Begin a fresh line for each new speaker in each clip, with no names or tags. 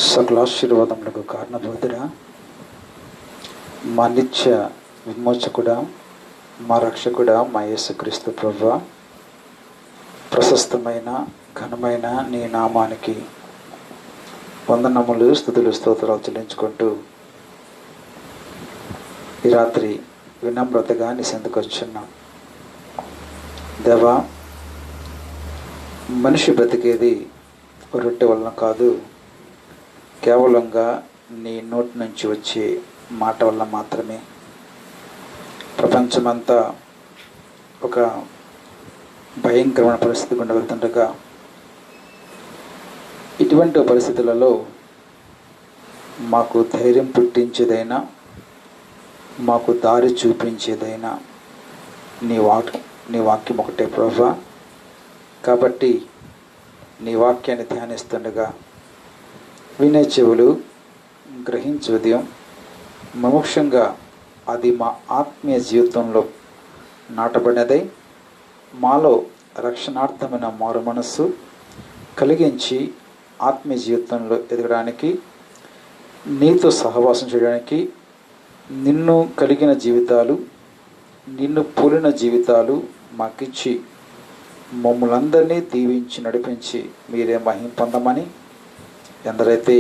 సకలాశీర్వాదములకు కారణభూతుడా, మా నిత్య విమోచకుడా, మా రక్షకుడా, మా యేసుక్రీస్తు ప్రభువా, ప్రశస్తమైన ఘనమైన నీ నామానికి వందనములు, స్తుతులు, స్తోత్రాలు చెల్లించుకుంటూ ఈ రాత్రి వినమ్రతగా నీ చెంతకు వచ్చున్నాం. దేవా, మనిషి బ్రతికేది రొట్టె వలన కాదు, కేవలంగా నీ నోటి నుంచి వచ్చే మాట వల్ల మాత్రమే. ప్రపంచమంతా ఒక భయంకరమైన పరిస్థితి గుండా వెళ్తుండగా, ఇటువంటి పరిస్థితులలో మాకు ధైర్యం పుట్టించేదైనా, మాకు దారి చూపించేదైనా నీ వాక్యం ఒకటే ప్రభువా. కాబట్టి నీ వాక్యాన్ని ధ్యానిస్తుండగా వినే చెవులు, గ్రహించే ఉదయం, ముఖ్యంగా అది మా ఆత్మీయ జీవితంలో నాటబడినదై మాలో రక్షణార్థమైన మారు మనస్సు కలిగించి ఆత్మీయ జీవితంలో ఎదగడానికి, నీతో సహవాసం చేయడానికి, నిన్ను కలిగిన జీవితాలు, నిన్ను పోలిన జీవితాలు మాకిచ్చి మమ్మల్ందరినీ దీవించి నడిపించి మీరే మహిమ పొందమని, ఎందరైతే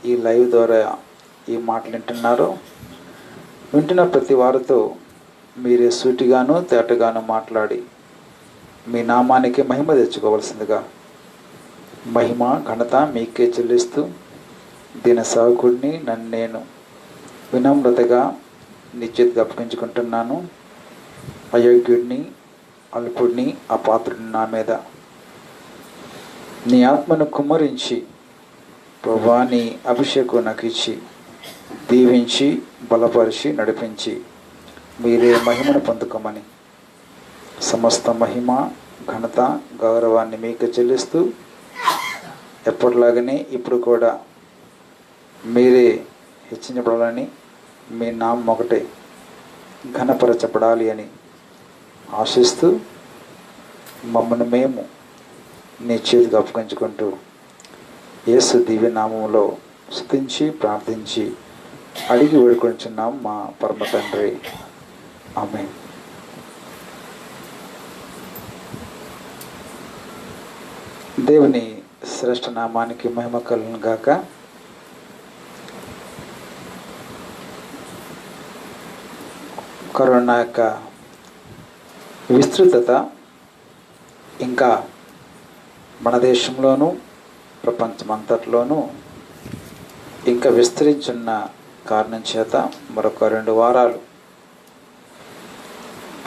ఈ లైవ్ ద్వారా ఈ మాటలు వింటున్నారో, వింటున్న ప్రతి వారితో మీరే సూటిగాను తేటగాను మాట్లాడి మీ నామానికి మహిమ తెచ్చుకోవాల్సిందిగా మహిమ ఘనత మీకే చెల్లిస్తూ దీని సేవకుడిని నన్ను నేను వినమ్రతగా నిశ్చితగా అప్పగించుకుంటున్నాను. అయోగ్యుడిని, అల్పుడిని, అపాత్రుడిని నా మీద నీ ఆత్మను కుమ్మరించి ప్రభువా నీ అభిషేకం నాకు ఇచ్చి దీవించి బలపరిచి నడిపించి మీరే మహిమను పొందుకోమని, సమస్త మహిమ ఘనత గౌరవాన్ని మీకు చెల్లిస్తూ ఎప్పటిలాగానే ఇప్పుడు కూడా మీరే హెచ్చించబడాలని, మీ నామం ఒకటే ఘనపరచబడాలి అని ఆశిస్తూ మమ్మల్ని మేము నీ చేతికి అప్పగించుకుంటూ యేసు దివ్య నామంలో స్తుతించి ప్రార్థించి అడిగి వేడుకొంచున్నాం మా పరమ తండ్రి. ఆమేన్. దేవుని శ్రేష్ఠ నామానికి మహిమ కలుగును గాక. కరోనా యొక్క విస్తృతత ఇంకా మన దేశంలోనూ ప్రపంచమంతట్లోనూ ఇంకా విస్తరించున్న కారణం చేత మరొక 2 వారాలు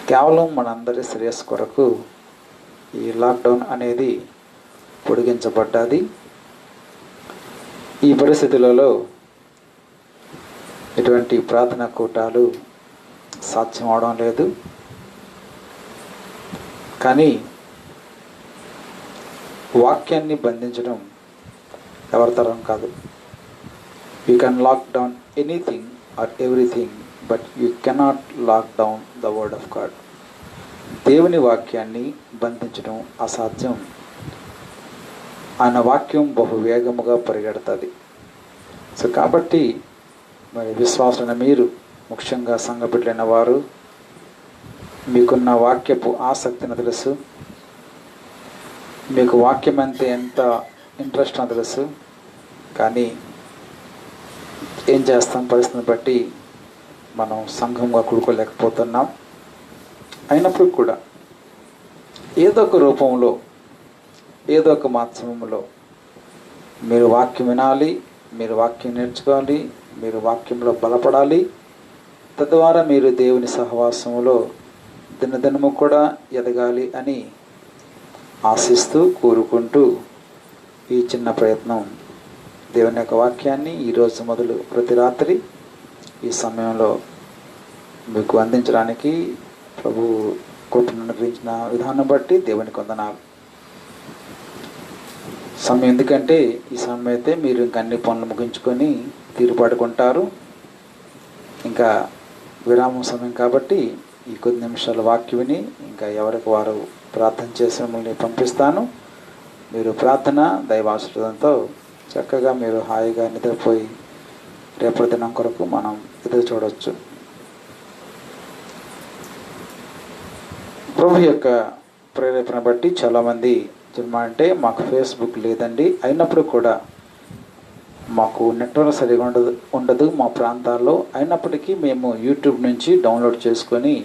కేవలం మనందరి శ్రేయస్సు కొరకు ఈ లాక్డౌన్ అనేది పొడిగించబడ్డది. ఈ పరిస్థితులలో ఎటువంటి ప్రార్థనా కూటాలు సాధ్యం అవడం లేదు. కానీ వాక్యాన్ని బంధించడం ఎవరి తరం కాదు. You can lock down anything or everything, but you cannot lock down the word of God. దేవుని వాక్యాన్ని బంధించడం అసాధ్యం. ఆయన వాక్యం బహు వేగముగా పరిగెడుతుంది. సో కాబట్టి మరి విశ్వాసులైన మీరు, ముఖ్యంగా సంఘ బిడ్డలైన వారు, మీకున్న వాక్యపు ఆసక్తిని తెలుసు, మీకు వాక్యం అంటే ఎంత ఇంట్రెస్ట్ అని తెలుసు. కానీ ఏం చేస్తాం, పరిస్థితిని బట్టి మనం సంఘంగా కూడుకోలేకపోతున్నాం. అయినప్పుడు కూడా ఏదో ఒక రూపంలో, ఏదో ఒక మాధ్యమంలో మీరు వాక్యం వినాలి, మీరు వాక్యం నేర్చుకోవాలి, మీరు వాక్యంలో బలపడాలి. తద్వారా మీరు దేవుని సహవాసంలో దినదినము కూడా ఎదగాలి అని ఆశిస్తూ కోరుకుంటూ ఈ చిన్న ప్రయత్నం దేవుని యొక్క వాక్యాన్ని ఈరోజు మొదలు ప్రతి రాత్రి ఈ సమయంలో మీకు అందించడానికి ప్రభు కృపను అనుగ్రహించిన విధానం బట్టి దేవునికి వందనాలు. సమయం ఎందుకంటే ఈ సమయం అయితే మీరు ఇంకా అన్ని పనులు ముగించుకొని తీరుపాటుకుంటారు. ఇంకా విరామం సమయం కాబట్టి ఈ కొద్ది నిమిషాల వాక్యం విని ఇంకా ఎవరికి వారు ప్రార్థన చేసి మిమ్మల్ని పంపిస్తాను. మీరు ప్రార్థన దైవాశీర్వాదంతో చక్కగా మీరు హాయిగా నిద్రపోయి రేపటి దినం కొరకు మనం ఎదురు చూడవచ్చు. ప్రభు యొక్క ప్రేరేపణ బట్టి చాలామంది జన్మ అంటే మాకు ఫేస్బుక్ లేదండి, అయినప్పుడు కూడా మాకు నెట్వర్క్ సరిగా ఉండదు మా ప్రాంతాల్లో, అయినప్పటికీ మేము యూట్యూబ్ నుంచి డౌన్లోడ్ చేసుకొని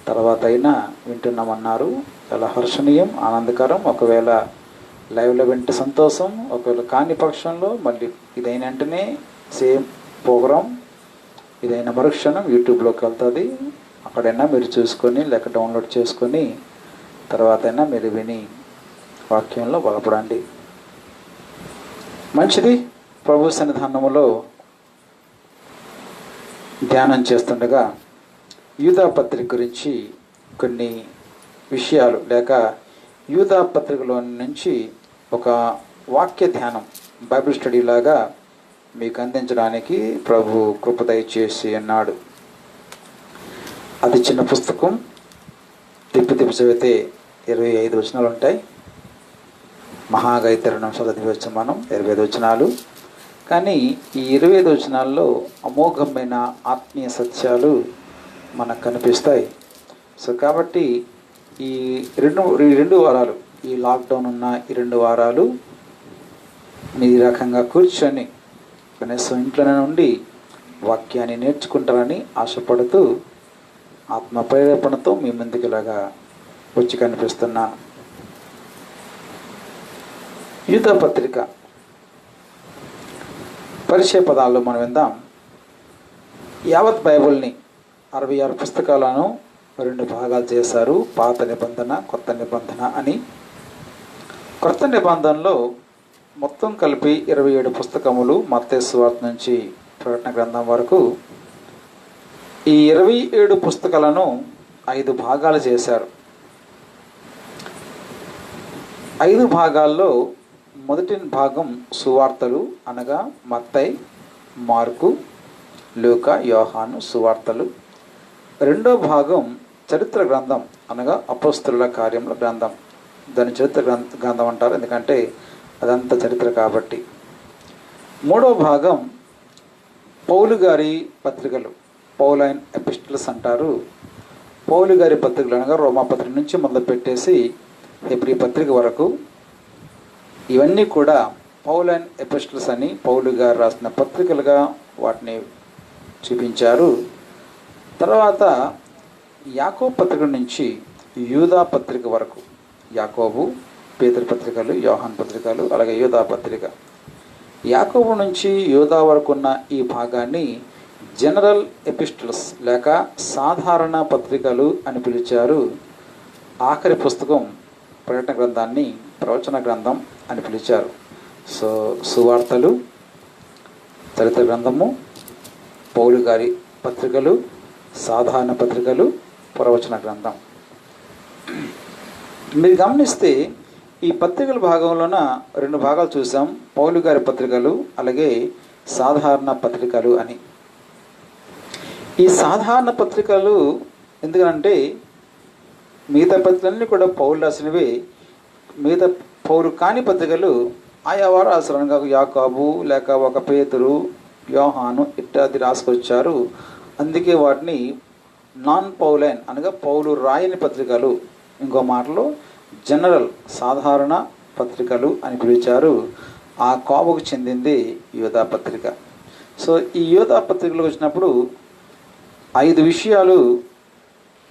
తర్వాత అయినా వింటున్నామన్నారు. చాలా హర్షణీయం, ఆనందకరం. ఒకవేళ లైవ్లో వింటే సంతోషం, ఒకవేళ కాని పక్షంలో మళ్ళీ ఇదైన వెంటనే సేమ్ ప్రోగ్రాం ఇదైన మరుక్షణం యూట్యూబ్లోకి వెళ్తుంది. అక్కడైనా మీరు చూసుకొని లేక డౌన్లోడ్ చేసుకొని తర్వాత అయినా మీరు విని వాక్యంలో బలపడండి. మంచిది. ప్రభు సన్నిధానములో ధ్యానం చేస్తుండగా యూదా పత్రిక గురించి కొన్ని విషయాలు లేక యూదా పత్రికలో నుంచి ఒక వాక్య ధ్యానం బైబిల్ స్టడీ లాగా మీకు అందించడానికి ప్రభు కృప దయచేసి అన్నాడు. అది చిన్న పుస్తకం, తిప్పి చదివితే 25 వచనాలు ఉంటాయి. మహాగా 2 నిమిషాలు చదివచ్చు మనం 25 వచనాలు. కానీ ఈ 25 వచనాల్లో అమోఘమైన ఆత్మీయ సత్యాలు మనకు కనిపిస్తాయి. సో కాబట్టి ఈ రెండు వారాలు, ఈ లాక్డౌన్ ఉన్న ఈ 2 వారాలు మీ రకంగా కూర్చొని కనీసం ఇంట్లోనే నుండి వాక్యాన్ని నేర్చుకుంటారని ఆశపడుతూ ఆత్మ ప్రేరేపణతో మీ ముందుకు ఇలాగా వచ్చి కనిపిస్తున్నాను. యూదా పత్రిక పరిచయ పదాల్లో మనం విందాం. యావత్ బైబిల్ని 66 పుస్తకాలను 2 భాగాలు చేశారు, పాత నిబంధన, కొత్త నిబంధన అని. కొత్త నిబంధనలో మొత్తం కలిపి 27 పుస్తకములు, మత్తయి సువార్త నుంచి ప్రకటన గ్రంథం వరకు. ఈ 27 పుస్తకాలను 5 భాగాలు చేశారు. 5 భాగాల్లో మొదటి భాగం సువార్తలు అనగా మత్తయి, మార్కు, లూకా, యోహాను సువార్తలు. రెండో భాగం చరిత్ర గ్రంథం అనగా అపోస్తలుల కార్యముల గ్రంథం. దాని చరిత్ర గ్రంథం అంటారు, ఎందుకంటే అదంతా చరిత్ర కాబట్టి. మూడో భాగం పౌలు గారి పత్రికలు, పౌలైన్ ఎపిస్టల్స్ అంటారు. పౌలు గారి పత్రికలు అనగా రోమా పత్రిక నుంచి మొదలు పెట్టేసి హెబ్రీ పత్రిక వరకు ఇవన్నీ కూడా పౌలైన్ ఎపిస్టల్స్ అని పౌలు గారు రాసిన పత్రికలుగా వాటిని చూపించారు. తర్వాత యాకోబు పత్రిక నుంచి యూదా పత్రిక వరకు, యాకోబు, పేతురు పత్రికలు, యోహాను పత్రికలు, అలాగే యూదా పత్రిక. యాకోబు నుంచి యూదా వరకు ఉన్న ఈ భాగాన్ని జనరల్ ఎపిస్టల్స్ లేక సాధారణ పత్రికలు అని పిలిచారు. ఆఖరి పుస్తకం ప్రకటన గ్రంథాన్ని ప్రవచన గ్రంథం అని పిలిచారు. సో సువార్తలు, చరిత్ర గ్రంథము, పౌలు గారి పత్రికలు, సాధారణ పత్రికలు, ప్రవచన గ్రంథం. మీరు గమనిస్తే ఈ పత్రికల భాగంలోన 2 భాగాలు చూసాం, పౌలు గారి పత్రికలు అలాగే సాధారణ పత్రికలు అని. ఈ సాధారణ పత్రికలు ఎందుకంటే మిగతా పత్రికలన్నీ కూడా పౌలు రాసినవి, మిగతా పౌలు కాని పత్రికలు ఆయా వారు రాసిన యాకోబు లేక ఒక పేతురు, యోహాను ఇత్యాది రాసుకొచ్చారు. అందుకే వాటిని నాన్ పౌలైన్ అనగా పౌలు రాయని పత్రికలు, ఇంకో మాటలో జనరల్ సాధారణ పత్రికలు అని పిలిచారు. ఆ కోవకు చెందింది యూదా పత్రిక. సో ఈ యూదా పత్రికలు వచ్చినప్పుడు 5 విషయాలు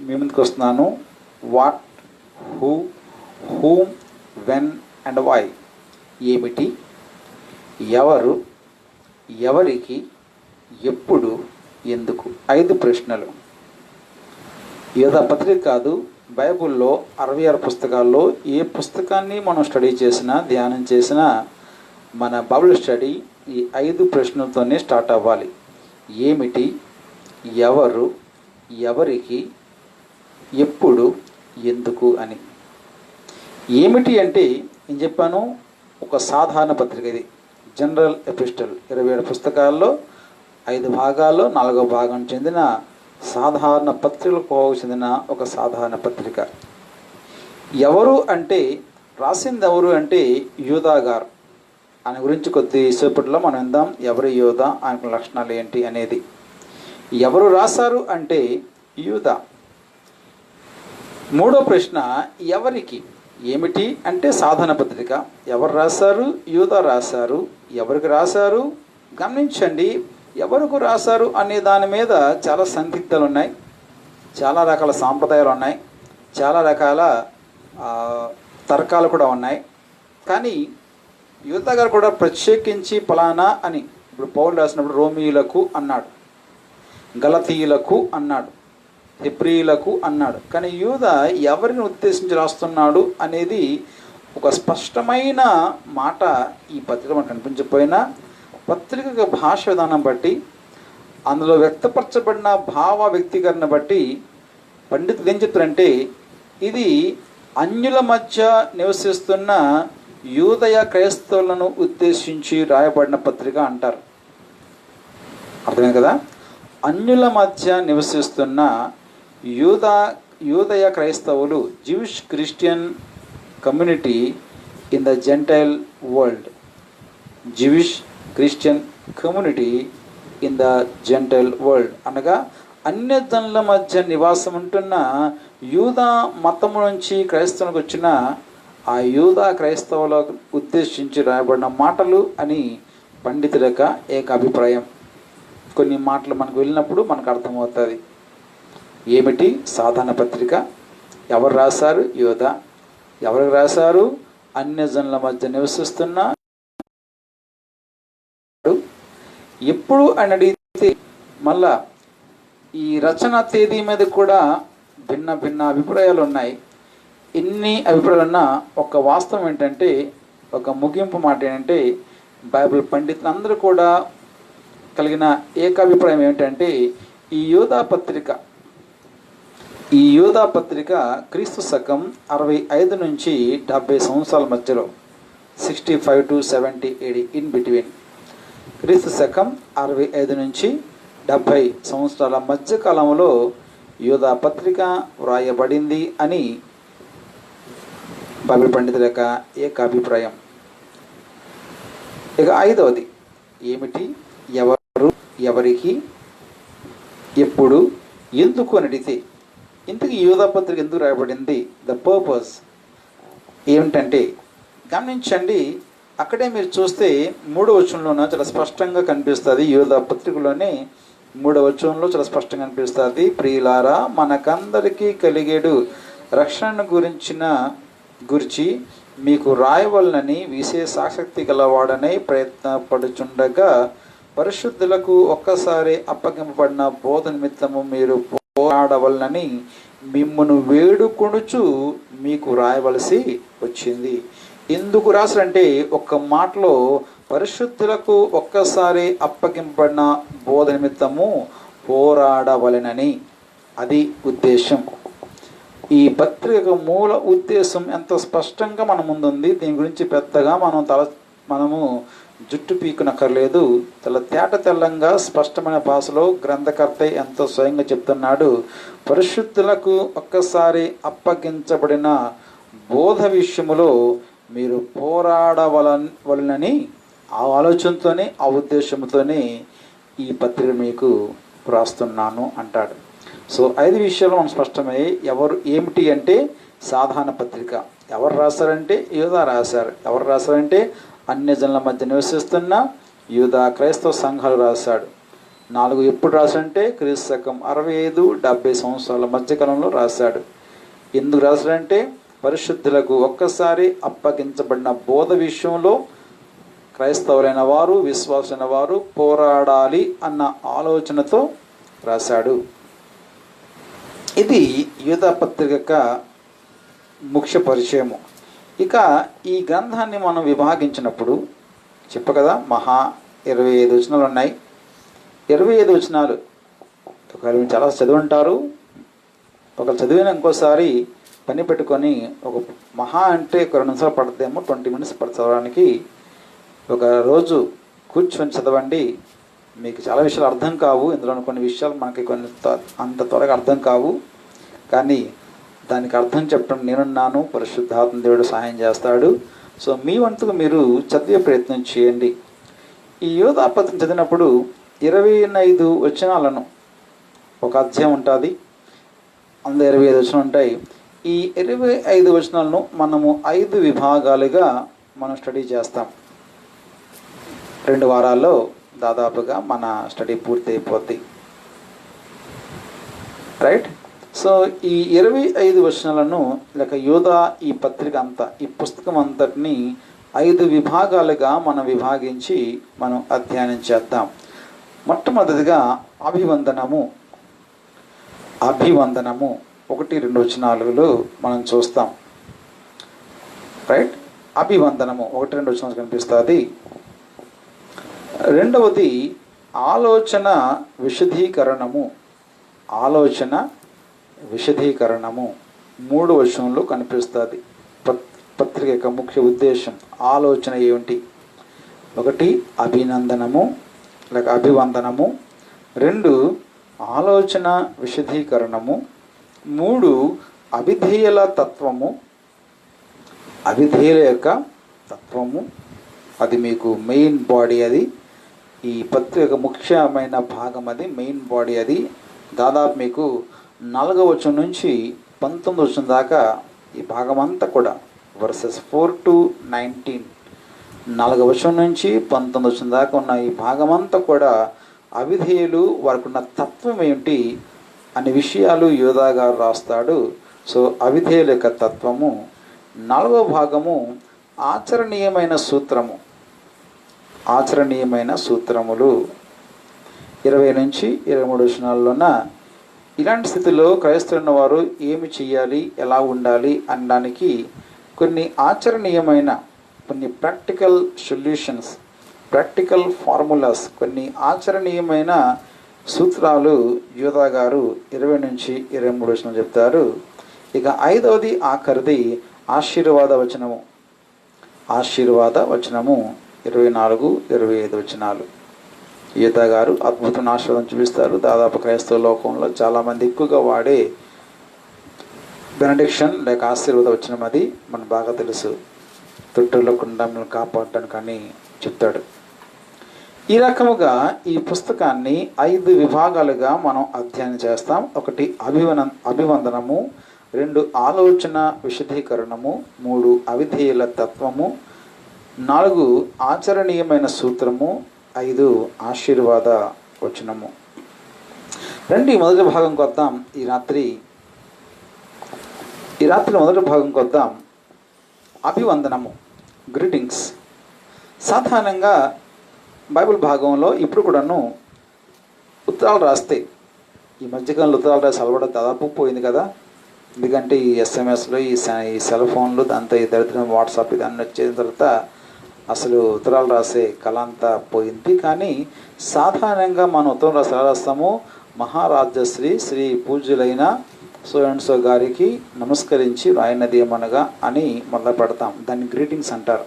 మీ ముందుకు వస్తున్నాను. What, who, whom, when and why. ఏమిటి, ఎవరు, ఎవరికి, ఎప్పుడు, ఎందుకు. 5 ప్రశ్నలు. యూదా పత్రిక కాదు, బైబిల్లో 66 పుస్తకాల్లో ఏ పుస్తకాన్ని మనం స్టడీ చేసినా ధ్యానం చేసినా మన బైబిల్ స్టడీ ఈ 5 ప్రశ్నలతోనే స్టార్ట్ అవ్వాలి. ఏమిటి, ఎవరు, ఎవరికి, ఎప్పుడు, ఎందుకు అని. ఏమిటి అంటే నేను చెప్పాను, ఒక సాధారణ పత్రిక. ఇది జనరల్ ఎపిస్టల్. 27 పుస్తకాల్లో 5 భాగాల్లో 4వ భాగం చెందిన సాధారణ పత్రికలకు చెందిన ఒక సాధారణ పత్రిక. ఎవరు అంటే రాసింది ఎవరు అంటే యూదా గారు. ఆయన గురించి కొద్దిసేపట్లో మనం విందాం. ఎవరు యూదా, ఆయన లక్షణాలు ఏంటి అనేది. ఎవరు రాశారు అంటే యూదా. మూడో ప్రశ్న ఎవరికి, ఏమిటి అంటే సాధన పత్రిక. ఎవరు రాశారు? యూదా రాశారు. ఎవరికి రాశారు? గమనించండి, ఎవరికి రాశారు అనే దాని మీద చాలా సందిగ్ధాలు ఉన్నాయి, చాలా రకాల సాంప్రదాయాలు ఉన్నాయి, చాలా రకాల తర్కాలు కూడా ఉన్నాయి. కానీ యూదా గారు కూడా ప్రత్యేకించి ఫలానా అని, ఇప్పుడు పౌలు రాసినప్పుడు రోమీయులకు అన్నాడు, గలతీయులకు అన్నాడు, హెబ్రీయులకు అన్నాడు. కానీ యూదా ఎవరిని ఉద్దేశించి రాస్తున్నాడు అనేది ఒక స్పష్టమైన మాట ఈ పత్రిక మనకు కనిపించకపోయినా, పత్రిక భాష విధానం బట్టి, అందులో వ్యక్తపరచబడిన భావ వ్యక్తీకరణ బట్టి పండితులు ఏం చెప్తారంటే ఇది అన్యుల మధ్య నివసిస్తున్న యూదయ క్రైస్తవులను ఉద్దేశించి రాయబడిన పత్రిక అంటారు. అర్థమైంది కదా? అన్యుల మధ్య నివసిస్తున్న యూదయ క్రైస్తవులు, Jewish Christian community in the gentile world. Jewish Christian community in the gentile world అనగా అన్యజనుల మధ్య నివాసం ఉంటున్న యూదా మతము నుంచి క్రైస్తవులకు వచ్చిన ఆ యూదా క్రైస్తవులకు ఉద్దేశించి రాయబడిన మాటలు అని పండితుల యొక్క ఏకాభిప్రాయం. కొన్ని మాటలు మనకు వెళ్ళినప్పుడు మనకు అర్థమవుతుంది. ఏమిటి సాధారణ పత్రిక, ఎవరు రాశారు? యూదా. ఎవరికి రాశారు? అన్యజనుల మధ్య నివసిస్తున్న. ఎప్పుడు అని అడిగితే మళ్ళా ఈ రచన తేదీ మీద కూడా భిన్న భిన్న అభిప్రాయాలు ఉన్నాయి. ఎన్ని అభిప్రాయాలున్నా ఒక వాస్తవం ఏంటంటే, ఒక ముగింపు మాట ఏంటంటే, బైబిల్ పండితులందరూ కూడా కలిగిన ఏకాభిప్రాయం ఏమిటంటే ఈ యూదా పత్రిక క్రీస్తు శకం 65 నుంచి 70 సంవత్సరాల మధ్యలో, 65 to 70 AD ఇన్ బిట్వీన్, క్రీస్తు శకం 65 నుంచి 70 సంవత్సరాల మధ్య కాలంలో యూదా పత్రిక వ్రాయబడింది అని బైబిల్ పండితుల యొక్క ఏకాభిప్రాయం. ఇక ఐదవది ఏమిటి, ఎవరు, ఎవరికి, ఎప్పుడు, ఎందుకు అని అడిగితే ఇంతకీ యూదా పత్రిక ఎందుకు రాయబడింది, ద పర్పస్ ఏమిటంటే గమనించండి. అక్కడే మీరు చూస్తే 3వ వచనంలోనే చాలా స్పష్టంగా కనిపిస్తుంది. యూదా పత్రికలోనే 3వ వచనంలో చాలా స్పష్టంగా కనిపిస్తుంది. ప్రియులారా, మనకందరికీ కలిగేడు రక్షణను గురించి మీకు రాయవలనని విశేష ఆసక్తి గలవాడనై ప్రయత్నపడుచుండగా పరిశుద్ధులకు ఒక్కసారి అప్పగింపబడిన బోధ నిమిత్తము మీరు పోరాడవలనని మిమ్మును వేడుకొనుచు మీకు రాయవలసి వచ్చింది. ఎందుకు రాసారంటే ఒక్క మాటలో పరిశుద్ధులకు ఒక్కసారి అప్పగింపబడిన బోధ నిమిత్తము పోరాడవలెనని, అది ఉద్దేశం. ఈ పత్రిక మూల ఉద్దేశం ఎంత స్పష్టంగా మన ముందుంది. దీని గురించి పెద్దగా మనము జుట్టు పీకునక్కర్లేదు. తేట తెల్లంగా స్పష్టమైన భాషలో గ్రంథకర్త ఎంతో స్వయంగా చెప్తున్నాడు. పరిశుద్ధులకు ఒక్కసారి అప్పగించబడిన బోధ విషయములో మీరు పోరాడవలనని ఆ ఆలోచనతోనే, ఆ ఉద్దేశంతోనే ఈ పత్రిక మీకు రాస్తున్నాను అంటాడు. సో 5 విషయాలు మనం స్పష్టమయ్యాయి. ఎవరు, ఏమిటి అంటే సాధారణ పత్రిక. ఎవరు రాశారంటే యూదా రాశారు. ఎవరు రాశారంటే అన్యజనుల మధ్య నివసిస్తున్న యూదా క్రైస్తవ సంఘాలు రాశాడు. 4 ఎప్పుడు రాశాడంటే క్రీస్తు శకం 65, 70 సంవత్సరాల మధ్యకాలంలో రాశాడు. ఎందుకు రాశాడంటే పరిశుద్ధులకు ఒక్కసారి అప్పగించబడిన బోధ విషయంలో క్రైస్తవులైన వారు, విశ్వాసులైన వారు పోరాడాలి అన్న ఆలోచనతో రాశాడు. ఇది యూదా పత్రిక ముఖ్య పరిచయము. ఇక ఈ గ్రంథాన్ని మనం విభాగించినప్పుడు కదా, 25 వచనాలు ఉన్నాయి. 25 వచనాలు ఒకవేళ మీరు చాలా చదివింటారు. ఒకరు చదివిన ఇంకోసారి పని పెట్టుకొని ఒక అంటే 2 నిమిషాలు పడుతుందేమో, 20 minutes చదవడానికి. ఒక రోజు కూర్చొని చదవండి. మీకు చాలా విషయాలు అర్థం కావు. ఇందులో కొన్ని విషయాలు మనకి అంత త్వరగా అర్థం కావు. కానీ దానికి అర్థం చెప్పడం నేనున్నాను, పరిశుద్ధాత్మ దేవుడు సహాయం చేస్తాడు. సో మీ వంతుగా మీరు చదివే ప్రయత్నం చేయండి. ఈ యోధా పత్రిక చదివినప్పుడు 25 వచనాలను, ఒక అధ్యాయం ఉంటుంది, అందులో 25 వచనాలు ఉంటాయి. ఈ 25 వచనాలను మనము 5 విభాగాలుగా మనం స్టడీ చేస్తాం. 2 వారాల్లో దాదాపుగా మన స్టడీ పూర్తి అయిపోద్ది. రైట్. సో ఈ 25 వచనాలను లేక యోధా ఈ పత్రిక అంతా, ఈ పుస్తకం అంతటిని 5 విభాగాలుగా మనం విభాగించి మనం అధ్యయనం చేద్దాం. మొట్టమొదటిగా అభివందనము. 1-2 వచనాలలో మనం చూస్తాం. రైట్. అభివందనము 1-2 వచనాలు కనిపిస్తుంది. రెండవది ఆలోచన విశదీకరణము. 3 వచనంలో కనిపిస్తుంది. పత్రిక యొక్క ముఖ్య ఉద్దేశం, ఆలోచన ఏమిటి? 1 అభినందనము లేక అభివందనము, 2 ఆలోచన విశదీకరణము, 3 అవిధేయుల తత్వము. అవిధేయుల యొక్క తత్వము అది మీకు మెయిన్ బాడీ, అది ఈ పత్రిక ముఖ్యమైన భాగం, అది మెయిన్ బాడీ. అది దాదాపు మీకు 4వ వచనం నుంచి 19వ వచనం దాకా ఈ భాగం అంతా కూడా వర్సెస్ 4-19, 4వ వచనం నుంచి 19వ వచనం దాకా ఉన్న ఈ భాగం అంతా కూడా అవిధేయులు, వారికి ఉన్న తత్వం ఏమిటి అనే విషయాలు యోధా గారు రాస్తాడు. సో అవిధేయుల యొక్క తత్వము. 4వ భాగము ఆచరణీయమైన సూత్రము. ఆచరణీయమైన సూత్రములు 20-23 వచనాల్లోన ఇలాంటి స్థితిలో క్రైస్తవున్న వారు ఏమి చేయాలి, ఎలా ఉండాలి అనడానికి కొన్ని ఆచరణీయమైన, కొన్ని ప్రాక్టికల్ సొల్యూషన్స్, ప్రాక్టికల్ ఫార్ములాస్, కొన్ని ఆచరణీయమైన సూత్రాలు యోధా గారు 20-23 వచనం చెప్తారు. ఇక 5వది ఆఖరిది ఆశీర్వాద వచనము. 24-25 వచనాలు. యోధా గారు అద్భుతమైన ఆశీర్వాదం చూపిస్తారు. దాదాపు క్రైస్తవ లోకంలో చాలామంది ఎక్కువగా వాడే బెనడిక్షన్ లేక ఆశీర్వాద వచనం, అది మనకు బాగా తెలుసు. తొట్టులకుండా మిమ్మల్ని కాపాడటానికి అని చెప్తాడు. ఈ రకముగా ఈ పుస్తకాన్ని 5 విభాగాలుగా మనం అధ్యయనం చేస్తాం. 1 అభివందనము, 2 ఆలోచన విశదీకరణము, 3 అవిధేయుల తత్వము, 4 ఆచరణీయమైన సూత్రము, 5 ఆశీర్వాద వచనము. రండి మొదటి భాగంకి వద్దాం. ఈ రాత్రి మొదటి భాగంకి వద్దాం. అభివందనము, గ్రీటింగ్స్. సాధారణంగా బైబిల్ భాగంలో ఇప్పుడు కూడాను ఉత్తరాలు రాస్తే, ఈ మధ్యకాలంలో ఉత్తరాలు రాసి అలవాటు దాదాపు పోయింది కదా. ఎందుకంటే ఈ ఎస్ఎంఎస్లు, ఈ సెల్ ఫోన్లు, దాంతో ఈ దరిద్రం వాట్సాప్ ఇదన్నీ వచ్చిన తర్వాత అసలు ఉత్తరాలు రాసే కళ అంతా పోయింది. కానీ సాధారణంగా మనం ఉత్తరం రాసి ఎలా రాస్తాము? మహారాజశ్రీ శ్రీ పూజ్యులైన సో అండ్ సో గారికి నమస్కరించి రాయనది ఏమనగా అని మొదలు పెడతాం. దాన్ని గ్రీటింగ్స్ అంటారు.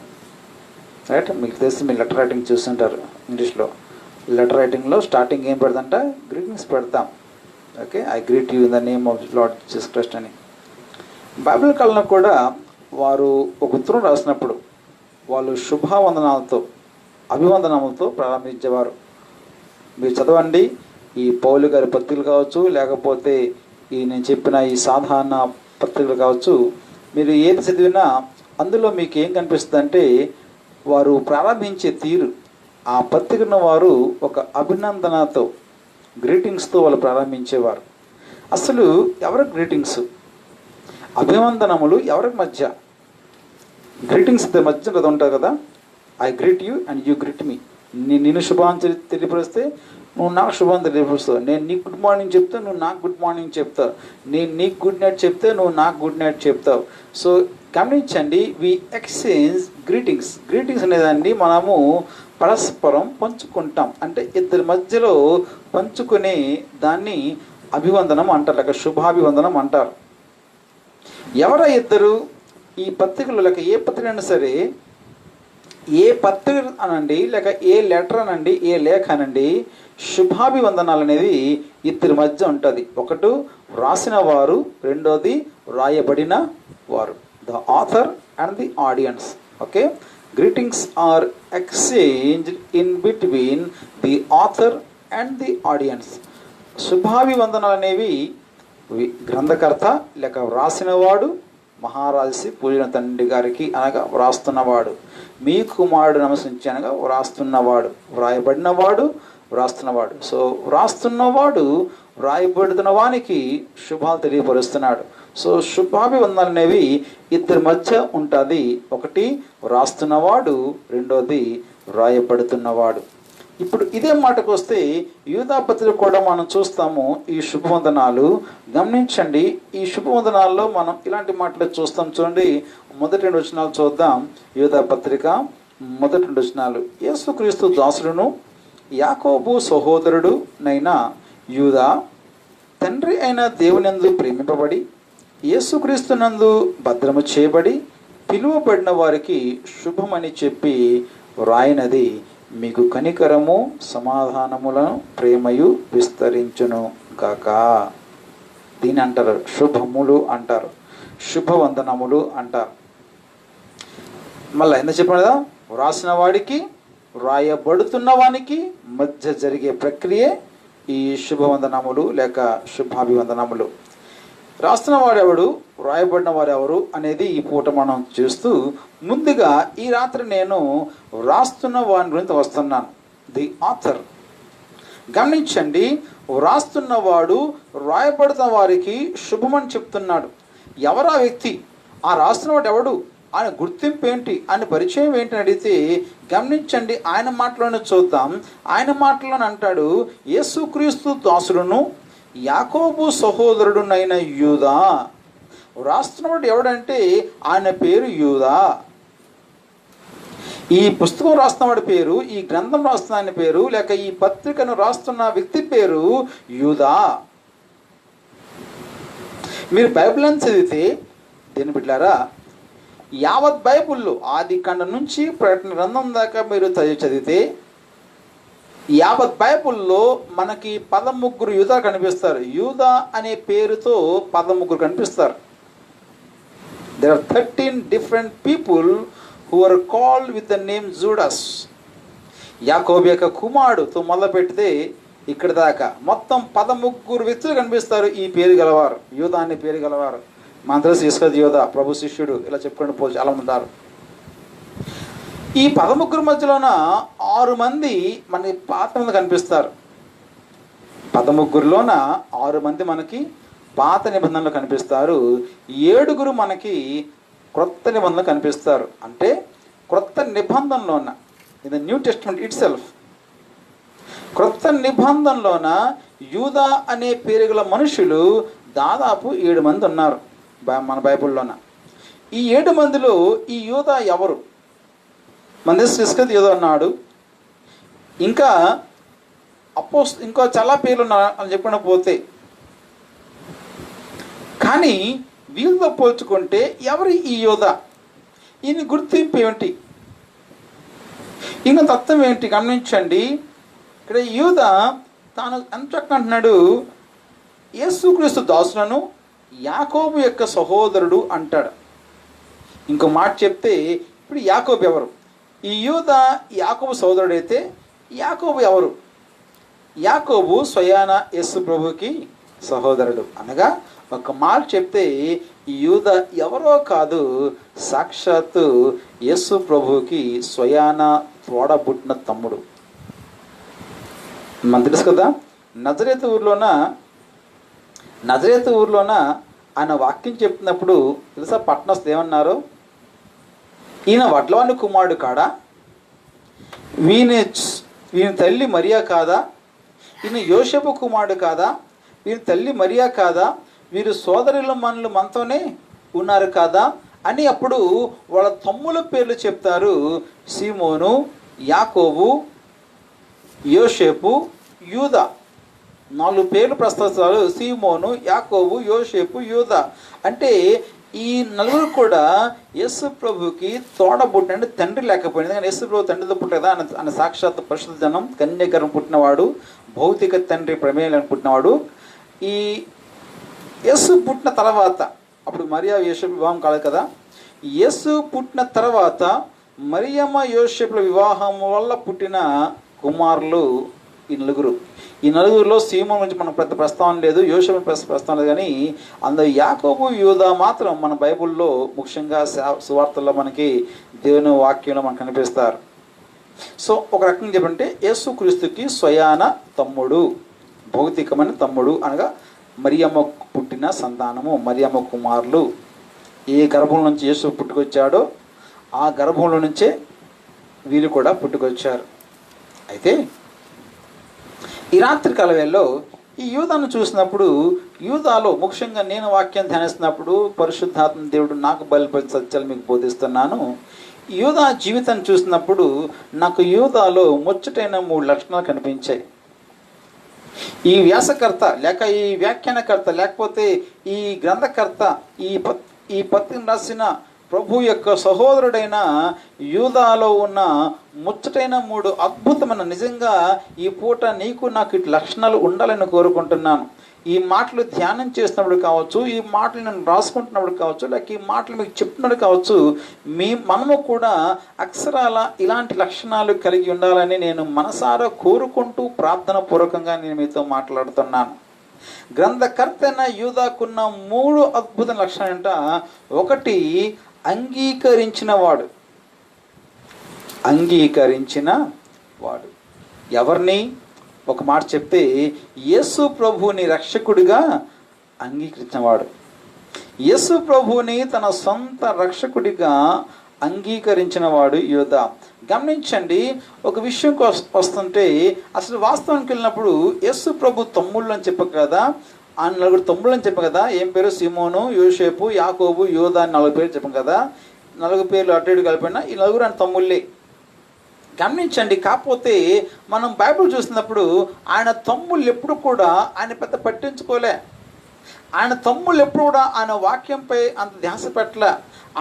రైట్. మీకు తెలిసి మీరు లెటర్ రైటింగ్ చూస్తుంటారు ఇంగ్లీష్లో. లెటర్ రైటింగ్లో స్టార్టింగ్ ఏం పెడతాంట? గ్రీటింగ్స్ పెడతాం. Okay, I greet you in the name of lord Jesus Christ అని. బైబిల్ కాలంలో కూడా వారు ఒక ఉత్తరం రాసినప్పుడు వాళ్ళు శుభావందనాలతో, అభివందనములతో ప్రారంభించేవారు. మీరు చదవండి, ఈ పౌలు గారి పత్రికలు కావచ్చు, లేకపోతే ఈ నేను చెప్పిన ఈ సాధారణ పత్రికలు కావచ్చు, మీరు ఏది చదివినా అందులో మీకు ఏం కనిపిస్తుంది అంటే వారు ప్రారంభించే తీరు, ఆ పత్రికను వారు ఒక అభినందనతో, గ్రీటింగ్స్తో వాళ్ళు ప్రారంభించేవారు. అసలు ఎవరికి గ్రీటింగ్స్, అభివందనములు ఎవరికి మధ్య? గ్రీటింగ్స్ మధ్య కదా ఉంటుంది కదా. I greet you and you greet me. నేను శుభాన్ని తెలియపరిస్తే నువ్వు నాకు శుభాన్ని తెలియపరుస్తావు. నేను నీకు గుడ్ మార్నింగ్ చెప్తా, నువ్వు నాకు గుడ్ మార్నింగ్ చెప్తావు. నేను నీకు గుడ్ నైట్ చెప్తే నువ్వు నాకు గుడ్ నైట్ చెప్తావు. సో గమనించండి, వి ఎక్స్చేంజ్ గ్రీటింగ్స్. గ్రీటింగ్స్ అనేదాన్ని మనము పరస్పరం పంచుకుంటాం. అంటే ఇద్దరి మధ్యలో పంచుకునే దాన్ని అభివందనం అంటారు, లేక శుభాభివందనం అంటారు. ఎవరా ఇద్దరు? ఈ పత్రికలు లేక ఏ పత్రిక అయినా సరే, ఏ పత్రిక అనండి, లేక ఏ లెటర్ అనండి, ఏ లేఖ అనండి, శుభాభివందనాలు అనేది ఇద్దరి మధ్య ఉంటుంది. ఒకటి రాసిన వారు, రెండోది రాయబడిన వారు, the author and the audience. Okay, greetings are exchanged in between the author and the audience. శుభాభివందనాలు అనేవి గ్రంథకర్త లేక వ్రాసినవాడు మహారాజసి పూజన తండ్రి గారికి అనగా వ్రాస్తున్నవాడు, మీ కుమారుడు నమసించి అనగా వ్రాస్తున్నవాడు, వ్రాయబడినవాడు, వ్రాస్తున్నవాడు. సో వ్రాస్తున్నవాడు వ్రాయబడుతున్న వానికి శుభాలు తెలియపరుస్తున్నాడు. సో శుభాభివందనాలు అనేవి ఇద్దరి మధ్య ఉంటుంది. ఒకటి వ్రాస్తున్నవాడు, రెండోది వ్రాయబడుతున్నవాడు. ఇప్పుడు ఇదే మాటకు వస్తే యూదా పత్రిక కూడా మనం చూస్తాము ఈ శుభవందనాలు. గమనించండి, ఈ శుభవందనాల్లో మనం ఇలాంటి మాటలు చూస్తాం. చూడండి, మొదటి 2 వచనాలు చూద్దాం. యూదా పత్రిక మొదటి 2 వచనాలు. యేసుక్రీస్తు దాసుడును యాకోబు సహోదరుడు నైనా యూదా, తండ్రి అయిన దేవునందు ప్రేమింపబడి యేసుక్రీస్తునందు భద్రము చేయబడి పిలువబడిన వారికి శుభమని చెప్పి వ్రాయినది మీకు కనికరము సమాధానములను ప్రేమయు విస్తరించును గాక. దీని అంటారు శుభములు అంటారు, శుభవందనములు అంటారు. మళ్ళీ ఎందుకు చెప్పాను కదా, వ్రాసిన వాడికి వ్రాయబడుతున్న వానికి మధ్య జరిగే ప్రక్రియ ఈ శుభవందనములు లేక శుభాభివందనములు. రాస్తున్న వాడెవడు, వ్రాయబడిన వారెవరు అనేది ఈ పూట మనం చూస్తూ, ముందుగా ఈ రాత్రి నేను వ్రాస్తున్న వారి గురించి వస్తున్నాను. The author. గమనించండి, వ్రాస్తున్నవాడు వ్రాయబడుతున్న వారికి శుభమని చెప్తున్నాడు. ఎవరు ఆ వ్యక్తి, ఆ రాస్తున్నవాడు ఎవడు, ఆయన గుర్తింపు ఏంటి, ఆయన పరిచయం ఏంటి అని అడిగితే గమనించండి, ఆయన మాటలోనే చూద్దాం. ఆయన మాటలోనే అంటాడు, యేసుక్రీస్తు దాసుడును యాకోబు సహోదరుడునైన యూదా. రాస్తున్నవాడు ఎవడంటే ఆయన పేరు యూదా. ఈ పుస్తకం రాస్తున్నవాడి పేరు, ఈ గ్రంథం రాస్తున్న ఆయన పేరు, లేక ఈ పత్రికను రాస్తున్న వ్యక్తి పేరు యూదా. మీరు బైబిల్ అని చదివితే దీని బిడ్డారా, యావత్ బైబుల్లో ఆది కాండం నుంచి ప్రకటన గ్రంథం దాకా మీరు చదివితే యావత్ బైబుల్లో మనకి 13 యూదా కనిపిస్తారు. యూదా అనే పేరుతో 13 కనిపిస్తారు. There are 13 different people who are called with the name Judas. యాకోబు యొక్క కుమారుడుతో మొదలు పెడితే ఇక్కడ దాకా మొత్తం 13 వ్యక్తులు కనిపిస్తారు ఈ పేరు గలవారు, యూదా అనే పేరు గలవారు. మన తెలుసు ఇస్కరియోతు యూదా, ప్రభు శిష్యుడు, ఇలా చెప్పుకొని పోయి చాలా ఉంటారు. ఈ 13 మధ్యలోన 6 మంది మనకి పాత మంది కనిపిస్తారు. 13లోన 6 మంది మనకి పాత నిబంధనలు కనిపిస్తారు. 7 మనకి క్రొత్త నిబంధనలు కనిపిస్తారు. అంటే క్రొత్త నిబంధనలోన, ఇది న్యూ టెస్టిమెంట్ ఇట్ సెల్ఫ్, క్రొత్త నిబంధనలోన యూదా అనే పేరు గల మనుషులు దాదాపు 7 మంది ఉన్నారు మన బైబిల్లోన. ఈ 7 మందిలో ఈ యూదా ఎవరు? మన దేశం ఇస్కరియోతు యూదా అన్నాడు. ఇంకా ఇంకో చాలా పేర్లు ఉన్నారు అని చెప్పిన పోతే, కానీ వీళ్ళతో పోల్చుకుంటే ఎవరు ఈ యూదా? ఈయన గుర్తింపు ఏమిటి, ఇంకా తత్వం ఏంటి? గమనించండి, ఇక్కడ యూదా తాను ఎంత చక్కగా అంటున్నాడు, యేసుక్రీస్తు దాసులను యాకోబు యొక్క సహోదరుడు అంటాడు. ఇంకో మాట చెప్తే, ఇప్పుడు యాకోబు ఎవరు? ఈ యూదా యాకోబు సోదరుడైతే యాకోబు ఎవరు? యాకోబు స్వయాన యేసు ప్రభుకి సహోదరుడు. అనగా ఒక మాట చెప్తే ఈ యూదా ఎవరో కాదు, సాక్షాత్తు యేసు ప్రభుకి స్వయాన తోడబుట్టిన తమ్ముడు. మనం తెలుసు కదా, నజరేతు ఊర్లోన ఆయన వాక్యం చెప్తున్నప్పుడు తెలుసా పట్టణస్థులు ఏమన్నారు? ఈయన వడ్లవాని కుమారుడు కాడా? వీని తల్లి మరియా కాదా? ఈయన యోసేపు కుమారుడు కాదా? వీరి తల్లి మరియా కాదా? వీరు సోదరుల మనతోనే ఉన్నారు కాదా అని అప్పుడు వాళ్ళ తమ్ముల పేర్లు చెప్తారు. సీమోను, యాకోబు, యోసేపు, యూదా. 4 పేర్లు ప్రస్తావిస్తారు. సీమోను, యాకోబు, యోసేపు, యూదా. అంటే ఈ 4 కూడా యేసు ప్రభుకి తోడబుట్టిన, అంటే తండ్రి లేకపోయింది కానీ యేసు ప్రభు తండ్రితో పుట్టారు కదా. ఆయన సాక్షాత్ పరిశుద్ధ జనం, కన్యగర్భం పుట్టినవాడు, భౌతిక తండ్రి ప్రమేయాలను పుట్టినవాడు. ఈ యేసు పుట్టిన తర్వాత అప్పుడు మరియా యేసు వివాహం కాలేదు కదా. యేసు పుట్టిన తర్వాత మరియమ్మ యోసేపుల వివాహం వల్ల పుట్టిన కుమారులు ఈ నలుగురు. ఈ నలుగురిలో సీమోను గురించి మనకు పెద్ద ప్రస్తావన లేదు, యోసేపు ప్రస్తావన లేదు. కానీ అందులో యాకోబు యూదా మాత్రం మన బైబిల్లో ముఖ్యంగా సువార్తల్లో మనకి దేవుని వాక్యంలో మనకు కనిపిస్తారు. సో ఒక రకంగా చెప్పంటే యేసుక్రీస్తుకి స్వయాన తమ్ముడు, భౌతికమైన తమ్ముడు అనగా మరియమ్మ పుట్టిన సంతానము, మరియమ్మ కుమారులు. ఏ గర్భం నుంచి యేసు పుట్టుకొచ్చాడో ఆ గర్భంలో నుంచే వీరు కూడా పుట్టుకొచ్చారు. అయితే ఈ రాత్రి కాలవేళలో ఈ యూదాను చూసినప్పుడు, యూదాలో ముఖ్యంగా నేను వాక్యం ధ్యానిస్తున్నప్పుడు పరిశుద్ధాత్మ దేవుడు నాకు బయలుపరిచిన సత్యాలు మీకు బోధిస్తున్నాను. యూదా జీవితాన్ని చూసినప్పుడు నాకు యూదాలో ముచ్చటైన 3 లక్షణాలు కనిపించాయి. ఈ వ్యాసకర్త లేక ఈ వ్యాఖ్యానకర్త లేకపోతే ఈ గ్రంథకర్త ఈ పత్రికను రాసిన ప్రభు యొక్క సహోదరుడైన యూదాలో ఉన్న ముచ్చటైన 3 అద్భుతమైన, నిజంగా ఈ పూట నీకు నాకు ఇటు లక్షణాలు ఉండాలని కోరుకుంటున్నాను. ఈ మాటలు ధ్యానం చేసినప్పుడు కావచ్చు, ఈ మాటలు నేను రాసుకుంటున్నప్పుడు కావచ్చు, లేక ఈ మాటలు మీకు చెప్తున్నప్పుడు కావచ్చు, మనము కూడా అక్షరాల ఇలాంటి లక్షణాలు కలిగి ఉండాలని నేను మనసారా కోరుకుంటూ ప్రార్థన పూర్వకంగా నేను మీతో మాట్లాడుతున్నాను. గ్రంథకర్త అయిన యూదాకున్న 3 అద్భుత లక్షణాలంట. ఒకటి, అంగీకరించిన వాడు. ఎవరిని? ఒక మాట చెప్తే యేసు ప్రభువుని రక్షకుడిగా అంగీకరించినవాడు. యేసు ప్రభువుని తన సొంత రక్షకుడిగా అంగీకరించిన వాడు యూదా. గమనించండి, ఒక విషయం వస్తుంటే అసలు వాస్తవానికి వెళ్ళినప్పుడు యేసు ప్రభు తమ్ముళ్ళు అని చెప్పక కదా, ఆ 4 తమ్ముళ్ళు అని చెప్పాం కదా. ఏం పేరు? సీమోను, యోసేపు, యాకోబు, యూదా అని 4 పేర్లు చెప్పాం కదా. 4 పేర్లు అటు ఇటు కలిపినా ఈ 4 ఆయన తమ్ముళ్ళే. గమనించండి, కాకపోతే మనం బైబిల్ చూసినప్పుడు ఆయన తమ్ముళ్ళు ఎప్పుడు కూడా ఆయన పెద్ద పట్టించుకోలే. ఆయన తమ్ముళ్ళు ఎప్పుడు కూడా ఆయన వాక్యంపై అంత ధ్యాస పెట్టలే.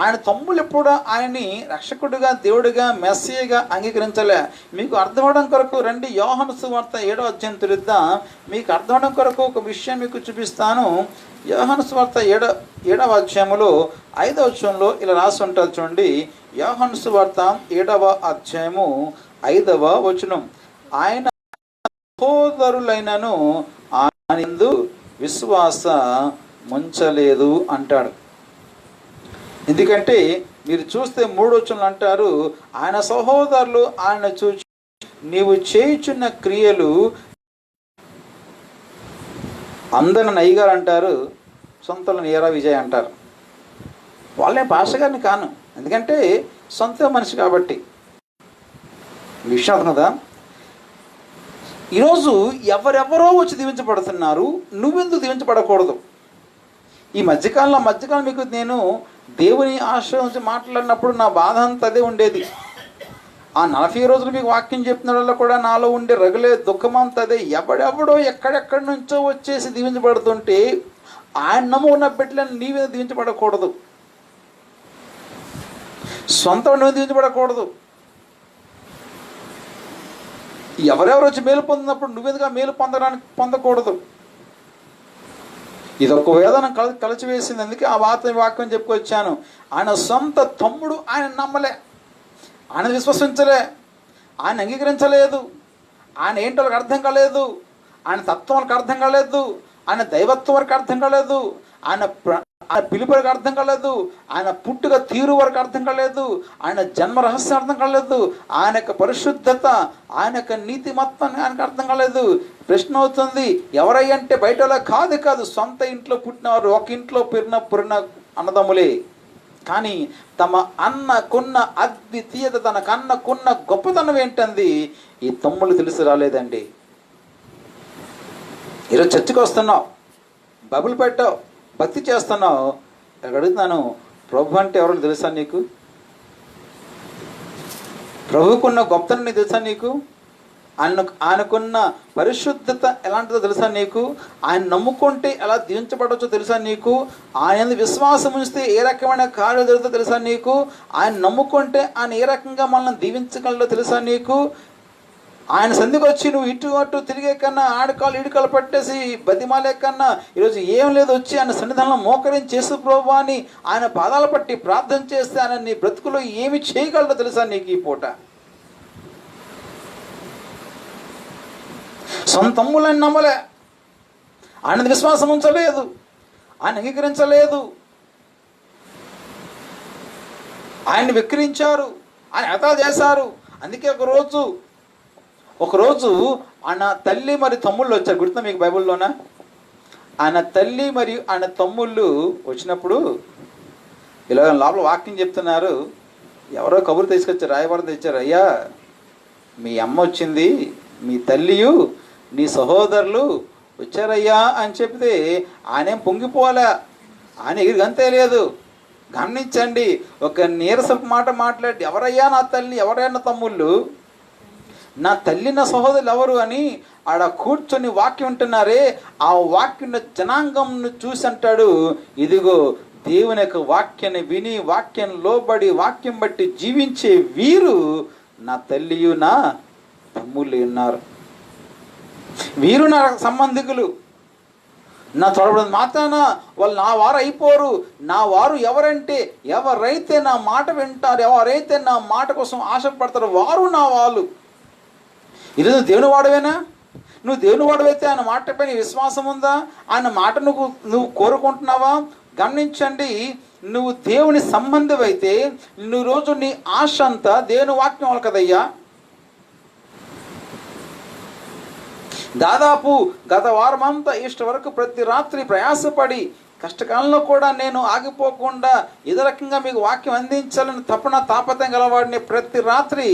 ఆయన తమ్ముళ్ళు ఎప్పుడు ఆయన్ని రక్షకుడిగా, దేవుడిగా, మెస్సీగా అంగీకరించలే. మీకు అర్థమవడం కొరకు రండి, యోహాను సువార్త 7వ అధ్యాయం తెరుద్దాం. మీకు అర్థమవడం కొరకు ఒక విషయం మీకు చూపిస్తాను. యోహాను సువార్త 7వ అధ్యాయంలో 5వ వచనంలో ఇలా రాసి ఉంటుంది చూడండి. యోహాను సువార్త 7వ అధ్యాయము 5వ వచనం. ఆయన సహోదరులైనను ఆయనందు విశ్వాస ముంచలేదు అంటాడు. ఎందుకంటే మీరు చూస్తే 3వ వచనంలో అంటారు, ఆయన సహోదరులు ఆయన చూచి నీవు చేయుచున్న క్రియలు అందరిని అయ్యగారు అంటారు, సొంతలను ఏరా విజయ్ అంటారు. వాళ్ళే భాషగారిని కాను, ఎందుకంటే సొంత మనిషి కాబట్టి. విషయం కదా, ఈరోజు ఎవరెవరో వచ్చి దీవించబడుతున్నారు, నువ్వెందుకు దీవించబడకూడదు? ఈ మధ్యకాలం మీకు నేను దేవుని ఆశ్రయం నుంచి మాట్లాడినప్పుడు నా బాధ అంతా అదే ఉండేది. ఆ 40 రోజులు మీకు వాక్యం చెప్పిన వల్ల కూడా నాలో ఉండే రగులే దుఃఖం అంతా అదే. ఎవడెవడో ఎక్కడెక్కడి నుంచో వచ్చేసి దీవించబడుతుంటే ఆయన నమ్ముకున్న బిడ్డలను నీవే దీవించబడకూడదు, సొంత నువ్వు దీవించబడకూడదు. ఎవరెవరు వచ్చి మేలు పొందినప్పుడు నువ్వెందుగా మేలు పొందకూడదు? ఇదొక వేదన కలిచివేసింది. అందుకే ఆ వాక్యం చెప్పుకొచ్చాను. ఆయన సొంత తమ్ముడు ఆయన నమ్మలే, ఆయన విశ్వసించలే, ఆయన అంగీకరించలేదు. ఆయన ఏంటో వాళ్ళకి అర్థం కాలేదు, ఆయన తత్వం వాళ్ళకి అర్థం కాలేదు, ఆయన దైవత్వం వరకు అర్థం కాలేదు, ఆయన పిలుపు వరకు అర్థం కాలేదు, ఆయన పుట్టుక తీరు వరకు అర్థం కాలేదు, ఆయన జన్మ రహస్యం అర్థం కాలేదు, ఆయన యొక్క పరిశుద్ధత, ఆయన యొక్క నీతి మొత్తం ఆయనకు అర్థం కాలేదు. ప్రశ్న అవుతుంది, ఎవరయ్యంటే బయటలో కాదు, సొంత ఇంట్లో పుట్టినవారు, ఒక ఇంట్లో పురిన అన్నదమ్ములే. కానీ తమ అన్నకున్న అద్వితీయత, తనకన్నకున్న గొప్పతనం ఏంటంది ఈ తమ్ముళ్ళు తెలిసి రాలేదండి. ఈరోజు చర్చికి వస్తున్నావు, బైబిల్ పెట్టావు, భక్తి చేస్తున్నావు. అడుగుతున్నాను, ప్రభు అంటే ఎవరో తెలుసా నీకు? ప్రభుకున్న గొప్పతనం నీకు తెలుసా నీకు? ఆయనకున్న పరిశుద్ధత ఎలాంటిదో తెలుసా నీకు? ఆయన నమ్ముకుంటే ఎలా దీవించబడవచ్చో తెలుసా నీకు? ఆయన విశ్వాసం ఉంచితే ఏ రకమైన కార్యాలు జరుగుతుందో తెలుసా నీకు? ఆయన నమ్ముకుంటే ఆయన ఏ రకంగా మనల్ని దీవించగలడో తెలుసా నీకు? ఆయన సంధికి వచ్చి నువ్వు ఇటు అటు తిరిగే కన్నా ఆడకాలు ఇడుకాలు పట్టేసి బతిమాలే కన్నా ఈరోజు ఏం లేదు, వచ్చి ఆయన సన్నిధానంలో మోకరించి చేసు ప్రభు అని ఆయన పాదాలు పట్టి ప్రార్థన చేస్తే ఆయన నీ బ్రతుకులో ఏమి చేయగలడో తెలుసా నీకు ఈ పూట. సొంత తమ్ముళ్ళని నమ్మలే, ఆయన విశ్వాసం ఉంచలేదు, ఆయన అంగీకరించలేదు, ఆయన్ని వెక్కిరించారు, ఆయన హతాలు చేశారు. అందుకే ఒకరోజు ఆయన తల్లి మరియు తమ్ముళ్ళు వచ్చారు. గుర్తుందా మీకు బైబిల్లోనా? ఆయన తల్లి మరియు ఆయన తమ్ముళ్ళు వచ్చినప్పుడు ఇలా లోపల వాక్యం చెప్తున్నారు. ఎవరో కబురు తీసుకొచ్చారు, రాయబారం తెచ్చారు. అయ్యా మీ అమ్మ వచ్చింది, మీ తల్లియు నీ సహోదరులు వచ్చారయ్యా అని చెప్తే ఆయనేం పొంగిపోలే, ఆయన ఎగిరిగంతే లేదు. గమనించండి, ఒక నీరసపు మాట మాట్లాడి ఎవరయ్యా నా తల్లి, ఎవరయ్యా నా తమ్ముళ్ళు, నా తల్లి నా సహోదరులు ఎవరు అని ఆడ కూర్చొని వాక్యం ఉంటున్నారే, ఆ వాక్యం జనాంగంను చూసి అంటాడు, ఇదిగో దేవుని యొక్క వాక్యాన్ని విని వాక్యం లోబడి వాక్యం బట్టి జీవించే వీరు నా తల్లియు నా తమ్ముళ్ళు ఉన్నారు. వీరు నా సంబంధికులు. నా తోడబడి మాత్రాన వాళ్ళు నా వారు అయిపోరు. నా వారు ఎవరంటే ఎవరైతే నా మాట వింటారు, ఎవరైతే నా మాట కోసం ఆశపడతారో వారు నా వాళ్ళు. ఈరోజు దేవుని వాడవేనా? నువ్వు దేవుని వాడవైతే ఆయన మాటపై విశ్వాసం ఉందా? ఆయన మాట నువ్వు కోరుకుంటున్నావా? గమనించండి, నువ్వు దేవుని సంబంధం అయితే నువ్వు రోజు నీ ఆశ అంతా దేవుని వాక్యం వాళ్ళు కదయ్యా. దాదాపు గత వారం అంతా ఇష్ట వరకు ప్రతి రాత్రి ప్రయాసపడి కష్టకాలంలో కూడా నేను ఆగిపోకుండా ఏదో రకంగా మీకు వాక్యం అందించాలని తపన తాపత్రయం గలవాడిని ప్రతి రాత్రి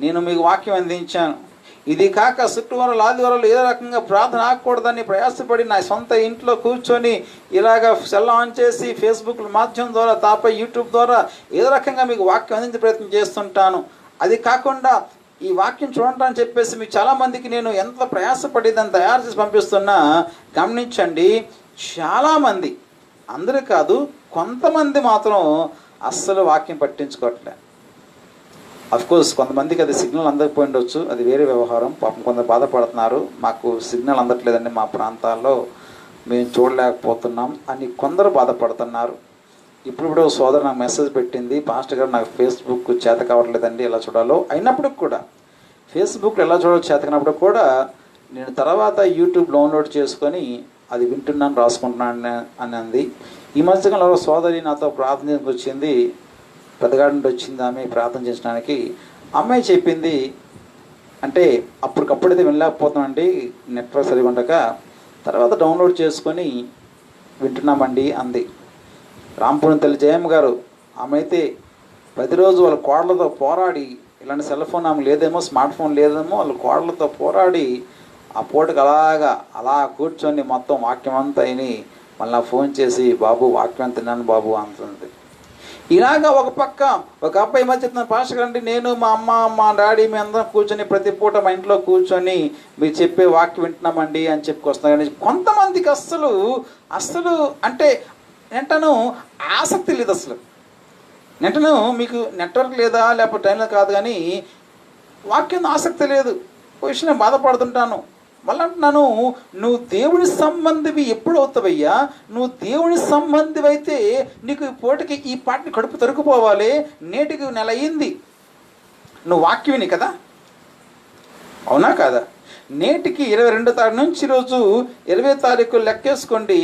నేను మీకు వాక్యం అందించాను. ఇది కాక శుక్రవారం ఆదివారాలు ఏదో రకంగా ప్రార్థన ఆగకూడదని ప్రయాసపడి నా సొంత ఇంట్లో కూర్చొని ఇలాగ సెల్ ఆన్ చేసి ఫేస్బుక్ మాధ్యమం ద్వారా యూట్యూబ్ ద్వారా ఏదో రకంగా మీకు వాక్యం అందించే ప్రయత్నం చేస్తుంటాను. అది కాకుండా ఈ వాక్యం చూడండి అని చెప్పేసి మీకు చాలామందికి నేను ఎంత ప్రయాసపడి దాన్ని తయారు చేసి పంపిస్తున్నా. గమనించండి, చాలామంది, అందరూ కాదు, కొంతమంది మాత్రం అస్సలు వాక్యం పట్టించుకోవట్లే. అఫ్కోర్స్ కొంతమందికి అది సిగ్నల్ అందకపోయి ఉండొచ్చు, అది వేరే వ్యవహారం. పాపం కొందరు బాధపడుతున్నారు, మాకు సిగ్నల్ అందట్లేదండి, మా ప్రాంతాల్లో మేము చూడలేకపోతున్నాం అని కొందరు బాధపడుతున్నారు. ఇప్పుడు సోదరు నాకు మెసేజ్ పెట్టింది, పాస్టర్ గారు నాకు ఫేస్బుక్ చేత కావట్లేదండి, ఎలా చూడాలో. అయినప్పటికి కూడా ఫేస్బుక్లో ఎలా చూడాలో చేత కానప్పుడు కూడా నేను తర్వాత యూట్యూబ్ డౌన్లోడ్ చేసుకొని అది వింటున్నాను, రాసుకుంటున్నాను అని అంది. ఈ మధ్యకాలంలో సోదరి నాతో ప్రార్థన వచ్చింది, పెద్దగాడి నుండి వచ్చింది ఆమె ప్రార్థన చేసడానికి. అమ్మాయి చెప్పింది, అంటే అప్పటికప్పుడైతే వినలేకపోతున్నామండి, నెట్వర్క్ సరిగా ఉండక, తర్వాత డౌన్లోడ్ చేసుకొని వింటున్నామండి అంది. రాంపురం తల్లి జయమ్మ గారు, ఆమె అయితే ప్రతిరోజు వాళ్ళ కోడలతో పోరాడి, ఇలాంటి సెల్ ఫోన్ ఆమె లేదేమో, స్మార్ట్ ఫోన్ లేదేమో, వాళ్ళ కోడలతో పోరాడి ఆ పూటకు అలా కూర్చొని మొత్తం వాక్యం అంతా అయిని మళ్ళీ ఫోన్ చేసి, బాబు వాక్యం తిన్నాను బాబు అంటుంది. ఇలాగా ఒక పక్క ఒక అబ్బాయి మధ్య చెప్తున్నాను, పాస్టర్ గారు నేను మా అమ్మ మా డాడీ మీ అందరం కూర్చొని ప్రతి పూట మా ఇంట్లో కూర్చొని మీరు చెప్పే వాక్యం వింటున్నామండి అని చెప్పుకొస్తున్నాం. కానీ కొంతమందికి అస్సలు అంటే వెంటను ఆసక్తి లేదు. అసలు వెంటను మీకు నెట్వర్క్ లేదా లేకపోతే టైంలో కాదు, కానీ వాక్యం ఆసక్తి లేదు. ఒక విషయం బాధపడుతుంటాను. మళ్ళీ అంటున్నాను, నువ్వు దేవుని సంబంధివి ఎప్పుడు అవుతావయ్యా? నువ్వు దేవుని సంబంధివి అయితే నీకు పూటకి ఈ పాటని కడుపు తరుకుపోవాలి. నేటికి నెల అయింది, నువ్వు వాక్యం విని కదా, అవునా కాదా? నేటికి 22 తారీఖు నుంచి ఈరోజు 20 తారీఖు లెక్కేసుకోండి,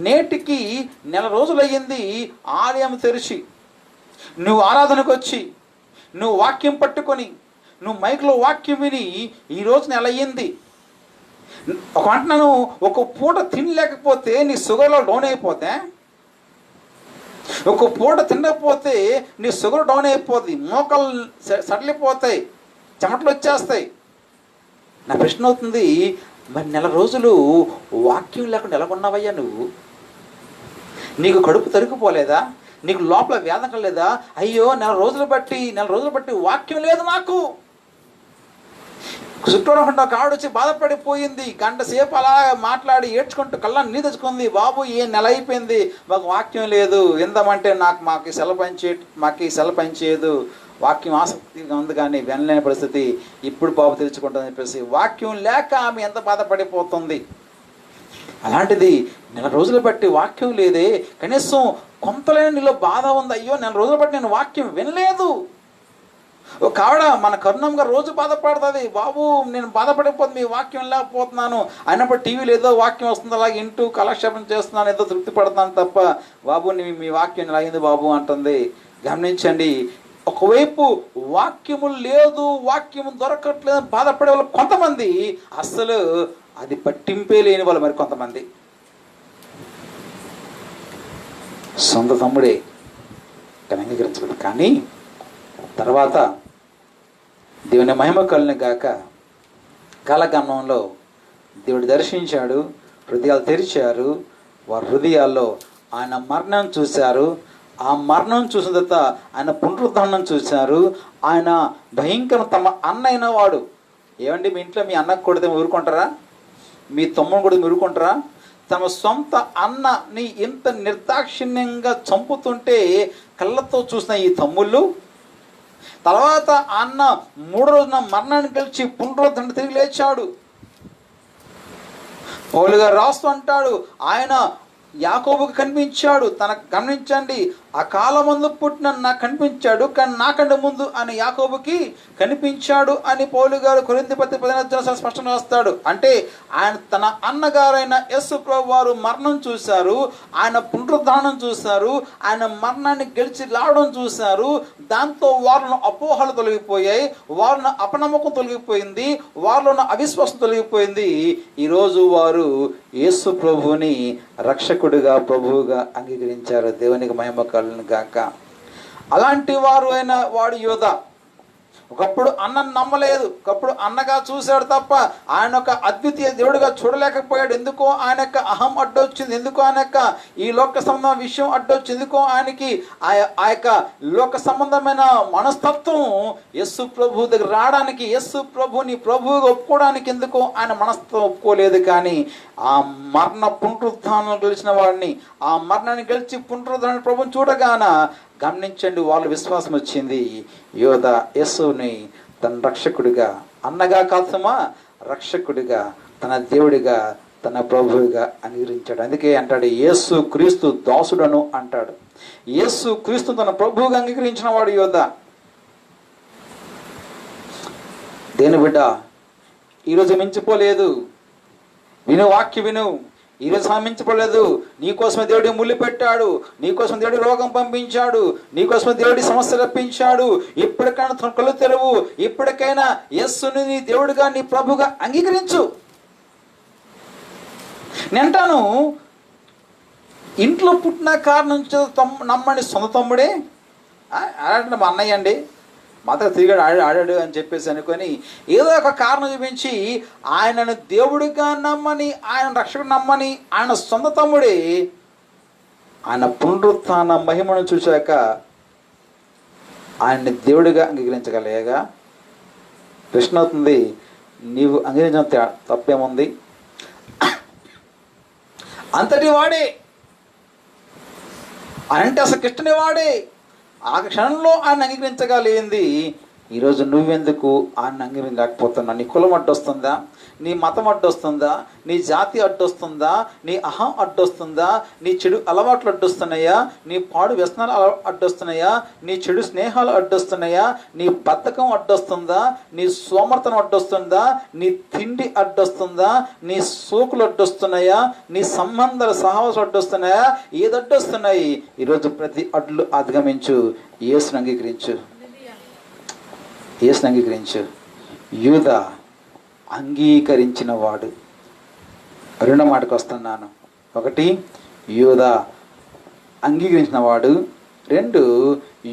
నేటికి నెల రోజులు అయ్యింది ఆలయం తెరిచి, నువ్వు ఆరాధనకు వచ్చి, నువ్వు వాక్యం పట్టుకొని, నువ్వు మైక్లో వాక్యం విని ఈరోజు నెల అయ్యింది. ఒక అంటున్నాను, ఒక పూట తినలేకపోతే నీ షుగర్లో డౌన్ అయిపోతే, ఒక పూట తినకపోతే నీ షుగర్ డౌన్ అయిపోతుంది, మోకాలు సడలిపోతాయి, చెమటలు వచ్చేస్తాయి. నా ప్రశ్న అవుతుంది, మరి నెల రోజులు వాక్యం లేకుండా ఎలా ఉన్నావయ్యా నువ్వు? నీకు కడుపు తరిగిపోలేదా? నీకు లోపల వేదన కలేదా? అయ్యో నెల రోజులు బట్టి వాక్యం లేదు నాకు. చుట్టూకుండా కాడు వచ్చి బాధపడిపోయింది, గంట సేపు అలా మాట్లాడి ఏడ్చుకుంటూ కళ్ళని నీ తెచ్చుకుంది, బాబు ఏ నెల అయిపోయింది మాకు వాక్యం లేదు, ఎందమంటే మాకు ఈ సెల పనిచేయదు, వాక్యం ఆసక్తిగా ఉంది కానీ వినలేని పరిస్థితి, ఇప్పుడు బాబు తెలుసుకుంటుందని చెప్పేసి వాక్యం లేక ఆమె ఎంత బాధపడిపోతుంది. అలాంటిది నెల రోజులు బట్టి వాక్యం లేదే, కనీసం కొంతలేని నీలో బాధ ఉంది, అయ్యో నెల రోజులు బట్టి నేను వాక్యం వినలేదు. ఒక ఆవిడ మన కరుణంగా రోజు బాధపడుతుంది, బాబు నేను బాధపడిపోతుంది మీ వాక్యం లేకపోతున్నాను, అయినప్పుడు టీవీలో ఏదో వాక్యం వస్తుంది అలాగే ఇంటూ కాలక్షేపం చేస్తున్నాను, ఏదో తృప్తి పడుతున్నాను తప్ప బాబు మీ వాక్యం ఇలా అయింది బాబు అంటుంది. గమనించండి, ఒకవైపు వాక్యము లేదు, వాక్యము దొరకట్లేదు బాధపడే వాళ్ళు కొంతమంది, అస్సలు అది పట్టింపే లేని వాళ్ళు మరి కొంతమంది. సొంత తమ్ముడే అంగీకరించబడి, కానీ తర్వాత దేవుని మహిమ కలుగును గాక కాలగమనంలో దేవుడు దర్శించాడు, హృదయాలు తెరిచారు, వారి హృదయాల్లో ఆయన మరణం చూశారు. ఆ మరణం చూసిన తర్వాత ఆయన పునరుద్ధరణం చూశారు. ఆయన భయంకర తమ అన్న అయిన వాడు, ఏమండి మీ ఇంట్లో మీ అన్నకు కొడితే ఊరుకుంటారా? మీ తమ్ముడు కూడా ఊరుకుంటారా? తమ సొంత అన్నని ఇంత నిర్దాక్షిణ్యంగా చంపుతుంటే కళ్ళతో చూసిన ఈ తమ్ముళ్ళు, తర్వాత అన్న 3 రోజున మరణాన్ని గెలిచి పునరుద్ధరణ తిరిగి లేచాడు. పౌలు గారు రాస్తూ అంటాడు, ఆయన యాకోబుకు కనిపించాడు. తనకు గమనించండి, ఆ కాలమందు పుట్టిన నాకు కనిపించాడు, కానీ నాకంటే ముందు ఆయన యాకోబుకి కనిపించాడు అని పౌలు గారు కొరింథీ పత్రిక 15 స్పష్టంగా వస్తాడు. అంటే ఆయన తన అన్నగారైన యేసు ప్రభువు వారు మరణం చూశారు, ఆయన పునరుద్ధానం చూశారు, ఆయన మరణాన్ని గెలిచి రావడం చూశారు. దాంతో వారిలో అపోహలు తొలగిపోయాయి, వారిలో అపనమ్మకం తొలగిపోయింది, వారిలో అవిశ్వాసం తొలగిపోయింది. ఈరోజు వారు యేసు ప్రభువుని రక్షకుడిగా ప్రభువుగా అంగీకరించారు. దేవునికి మహిమ కలుగును గాక. అలాంటి వారు అయిన వాడు యోధ. ఒకప్పుడు అన్నను నమ్మలేదు, ఒకప్పుడు అన్నగా చూశాడు తప్ప ఆయన ఒక అద్వితీయ దేవుడిగా చూడలేకపోయాడు. ఎందుకో ఆయన యొక్క అహం అడ్డొచ్చింది, ఎందుకో ఆయన యొక్క ఈ లోక సంబంధం విషయం అడ్డొచ్చింది, ఎందుకో ఆయనకి ఆ యొక్క లోక సంబంధమైన మనస్తత్వం యేసు ప్రభు దగ్గర రావడానికి, యేసు ప్రభుని ప్రభువుగా ఒప్పుకోవడానికి ఎందుకో ఆయన మనస్తత్వం ఒప్పుకోలేదు. కానీ ఆ మరణ పునరుద్ధానం గెలిచిన వాడిని, ఆ మరణాన్ని గెలిచి పునరుద్ధానం ప్రభుని చూడగాన గమనించండి, వాళ్ళు విశ్వాసం వచ్చింది. యోధ యేసుని తన రక్షకుడిగా, అన్నగా కాదుమా రక్షకుడిగా, తన దేవుడిగా, తన ప్రభువుగా అంగీకరించాడు. అందుకే అంటాడు యేసు క్రీస్తు దాసుడను అంటాడు. యేసు క్రీస్తు తన ప్రభువుగా అంగీకరించిన వాడు యోధ. దేని బిడ్డ, ఈరోజు మించిపోలేదు, విను వాక్య విను, ఈరోజు మించిపోలేదు. నీకోసమే దేవుడి ముళ్ళు పెట్టాడు, నీకోసం దేవుడి రోగం పంపించాడు, నీకోసం దేవుడి సమస్య రప్పించాడు. ఇప్పటికైనా కళ్ళు తెరువు, ఇప్పటికైనా యేసుని నీ దేవుడిగా నీ ప్రభుగా అంగీకరించు. నేనంటాను, ఇంట్లో పుట్టిన కారణం నమ్మని సొంత తమ్ముడే మా అన్నయ్య అండి మాత్రం తిరిగాడు ఆడాడు అని చెప్పేసి అనుకొని ఏదో ఒక కారణం చూపించి ఆయనను దేవుడిగా నమ్మని, ఆయన రక్షకుడు నమ్మని ఆయన సొంత తమ్ముడే ఆయన పునరుత్థాన మహిమను చూశాక ఆయన్ని దేవుడిగా అంగీకరించగలిగేగా. ప్రశ్న అవుతుంది, నీవు అంగీకరించిన తప్పేముంది? అంతటి వాడే అంటే అసలు కిష్టని వాడే ఆ క్షణంలో ఆయన అంగీకరించగలిగింది. ఈరోజు నువ్వెందుకు ఆయన అంగీకరించలేకపోతున్నా? నీ కులం అడ్డొస్తుందా? నీ మతం అడ్డొస్తుందా? నీ జాతి అడ్డొస్తుందా? నీ అహం అడ్డొస్తుందా? నీ చెడు అలవాట్లు అడ్డొస్తున్నాయా? నీ పాడు వ్యసనాలు అడ్డొస్తున్నాయా? నీ చెడు స్నేహాలు అడ్డొస్తున్నాయా? నీ బద్ధకం అడ్డొస్తుందా? నీ సోమర్థనం అడ్డొస్తుందా? నీ తిండి అడ్డొస్తుందా? నీ సోకులు అడ్డొస్తున్నాయా? నీ సంబంధాల సహవాసాలు అడ్డొస్తున్నాయా? ఏది అడ్డొస్తున్నాయి? ఈరోజు ప్రతి అడ్లు అధిగమించు, యేసుని అంగీకరించు, యేసుని అంగీకరించు. యూదా అంగీకరించిన వాడు. రెండో మాటకు వస్తున్నాను. ఒకటి, యూదా అంగీకరించిన వాడు. 2,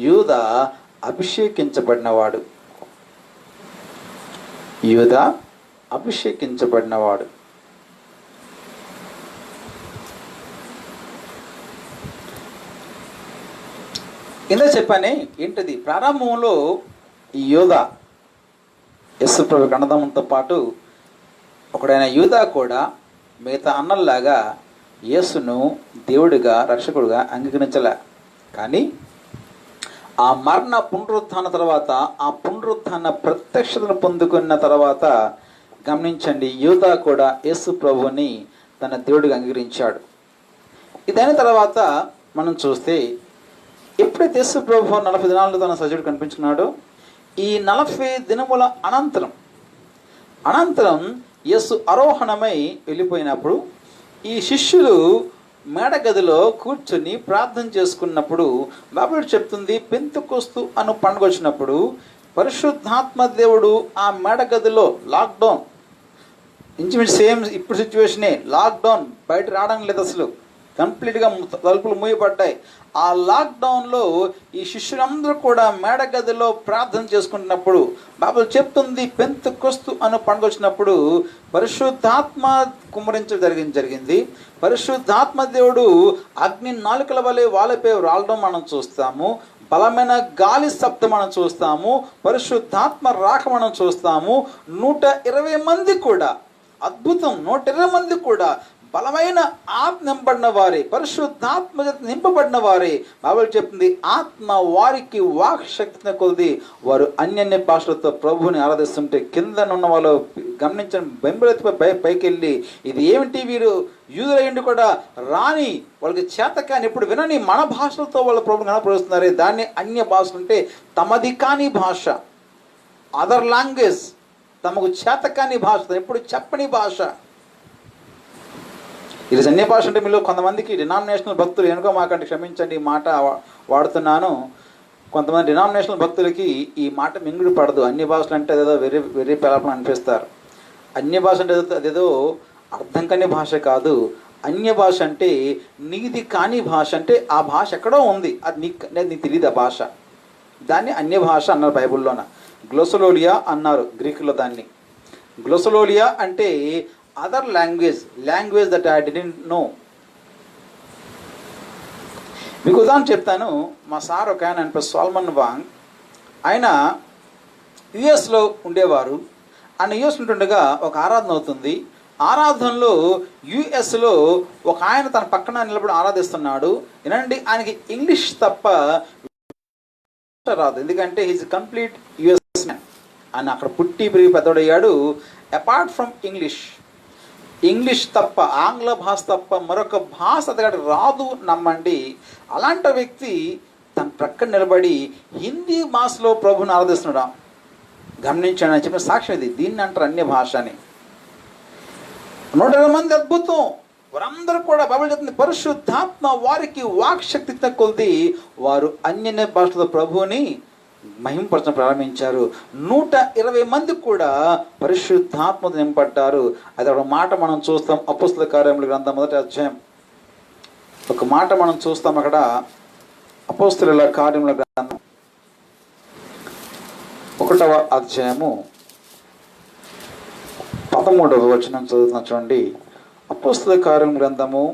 యూదా అభిషేకించబడినవాడు. యూదా అభిషేకించబడినవాడు. ఇందా చెప్పానే ఏంటది? ప్రారంభంలో ఈ యూదా యేసు ప్రభు అన్నదమ్ములతో పాటు ఒకడైన యూదా కూడా మిగతా అన్నల్లాగా యేసును దేవుడిగా రక్షకుడిగా అంగీకరించలే. కానీ ఆ మరణ పునరుత్థాన తర్వాత, ఆ పునరుత్థాన ప్రత్యక్షతను పొందుకున్న తర్వాత గమనించండి, యూదా కూడా యేసు ప్రభువుని తన దేవుడిగా అంగీకరించాడు. ఇదైన తర్వాత మనం చూస్తే, ఎప్పుడైతే యేసు ప్రభు 40 దినాలు తన సజీవుడు కనిపించుకున్నాడో, ఈ 40 దినముల అనంతరం యేసు ఆరోహణమై వెళ్ళిపోయినప్పుడు ఈ శిష్యులు మేడగదిలో కూర్చొని ప్రార్థన చేసుకున్నప్పుడు బైబిల్ చెప్తుంది, పెంతెకొస్తు అను పండుగ వచ్చినప్పుడు పరిశుద్ధాత్మ దేవుడు ఆ మేడగదిలో లాక్డౌన్, ఇంచుమించు సేమ్ ఇప్పుడు సిచ్యువేషనే, లాక్డౌన్, బయట రావడం లేదు, అసలు కంప్లీట్గా తలుపులు మూయబడ్డాయి. ఆ లాక్డౌన్లో ఈ శిష్యులందరూ కూడా మేడగదిలో ప్రార్థన చేసుకుంటున్నప్పుడు బైబిల్ చెప్తుంది, పెంతెకొస్తు అను పండుగ వచ్చినప్పుడు పరిశుద్ధాత్మ కుమ్మరించడం జరిగింది. పరిశుద్ధాత్మ దేవుడు అగ్ని నాలుకల వలె వాళ్ళపై రావడం మనం చూస్తాము. బలమైన గాలి శబ్దం మనం చూస్తాము. పరిశుద్ధాత్మ రాక మనం చూస్తాము. 120 మంది కూడా, అద్భుతం, 120 మంది కూడా బలమైన ఆత్మ నింపబడిన వారే, పరిశుద్ధాత్మ నింపబడిన వారే. బైబిల్ చెప్తుంది, ఆత్మ వారికి వాక్ శక్తిని కొలిది వారు అన్యన్య భాషలతో ప్రభువుని ఆరాధిస్తుంటే కింద ఉన్న వాళ్ళు గమనించండి, బెంబెలెత్తిపై పైకి వెళ్ళి, ఇది ఏమిటి, వీరు యూదులయ్యుండి కూడా రాని, వాళ్ళకి చేతకాని, ఇప్పుడు వినని మన భాషలతో వాళ్ళ ప్రభుని కనపరుస్తున్నారే, దాన్ని అన్య భాషలు అంటే తమది కాని భాష, అదర్ లాంగ్వేజ్, తమకు చేతకాని భాష, ఎప్పుడు చెప్పని భాష. ఇది అన్య భాష అంటే మీలో కొంతమందికి డినామినేషనల్ భక్తులు, ఎనుకో మాకంటే క్షమించండి ఈ మాట వాడుతున్నాను, కొంతమంది డినామినేషనల్ భక్తులకి ఈ మాట మింగుడు పడదు. అన్య భాషలు అంటే అదేదో వెర్రి పెలపని అనిపిస్తారు. అన్య భాష అంటే అదేదో అర్థం కాని భాష కాదు. అన్య భాష అంటే నీది కాని భాష, అంటే ఆ భాష ఎక్కడో ఉంది, అది నీకు తెలియదు ఆ భాష, దాన్ని అన్య భాష అన్నారు బైబిల్లోన. గ్లోసలోలియా అన్నారు గ్రీకులో దాన్ని. గ్లోసలోలియా అంటే other language that I didn't know. మీకు ఉదాహరణ చెప్తాను. మా సార్ ఒక ఆయన పేరు సాల్మన్ వాంగ్, ఆయన యుఎస్లో ఉండేవారు. ఆయన యుఎస్ ఉంటుండగా ఒక ఆరాధన అవుతుంది. ఆరాధనలో యుఎస్లో ఒక ఆయన తన పక్కన నిలబడి ఆరాధిస్తున్నాడు. ఏనండి, ఆయనకి ఇంగ్లీష్ తప్ప రాదు, ఎందుకంటే హీజ్ కంప్లీట్ యుఎస్ మ్యాన్. ఆయన అక్కడ పుట్టి పెరిగి పెద్దోడయ్యాడు. అపార్ట్ ఫ్రమ్ ఇంగ్లీష్ తప్ప, ఆంగ్ల భాష తప్ప మరొక భాష అతగాడు రాదు నమ్మండి. అలాంటి వ్యక్తి తన ప్రక్కన నిలబడి హిందీ భాషలో ప్రభుని ఆరాధిస్తున్నాడు. గమనించాడు అని చెప్పిన సాక్ష్యం ఇది. దీన్ని అంటారు అన్య భాష అని. 120 మంది అద్భుతం, వారందరూ కూడా బైబిల్ చెప్తుంది, పరిశుద్ధాత్మ వారికి వాక్శక్తి కొలిది వారు అన్య భాషలో ప్రభువుని మహింపరచడం ప్రారంభించారు. 120 మంది కూడా పరిశుద్ధాత్మతో నింపడ్డారు. అది ఒక మాట మనం చూస్తాం అపోస్తలుల కార్యముల గ్రంథం 1వ అధ్యాయం. ఒక మాట మనం చూస్తాం అక్కడ, అపోస్తలుల కార్యముల గ్రంథం 1వ అధ్యాయము 13వ వచనం చదువుతున్నా చూడండి. అపోస్తలుల కార్యముల గ్రంథము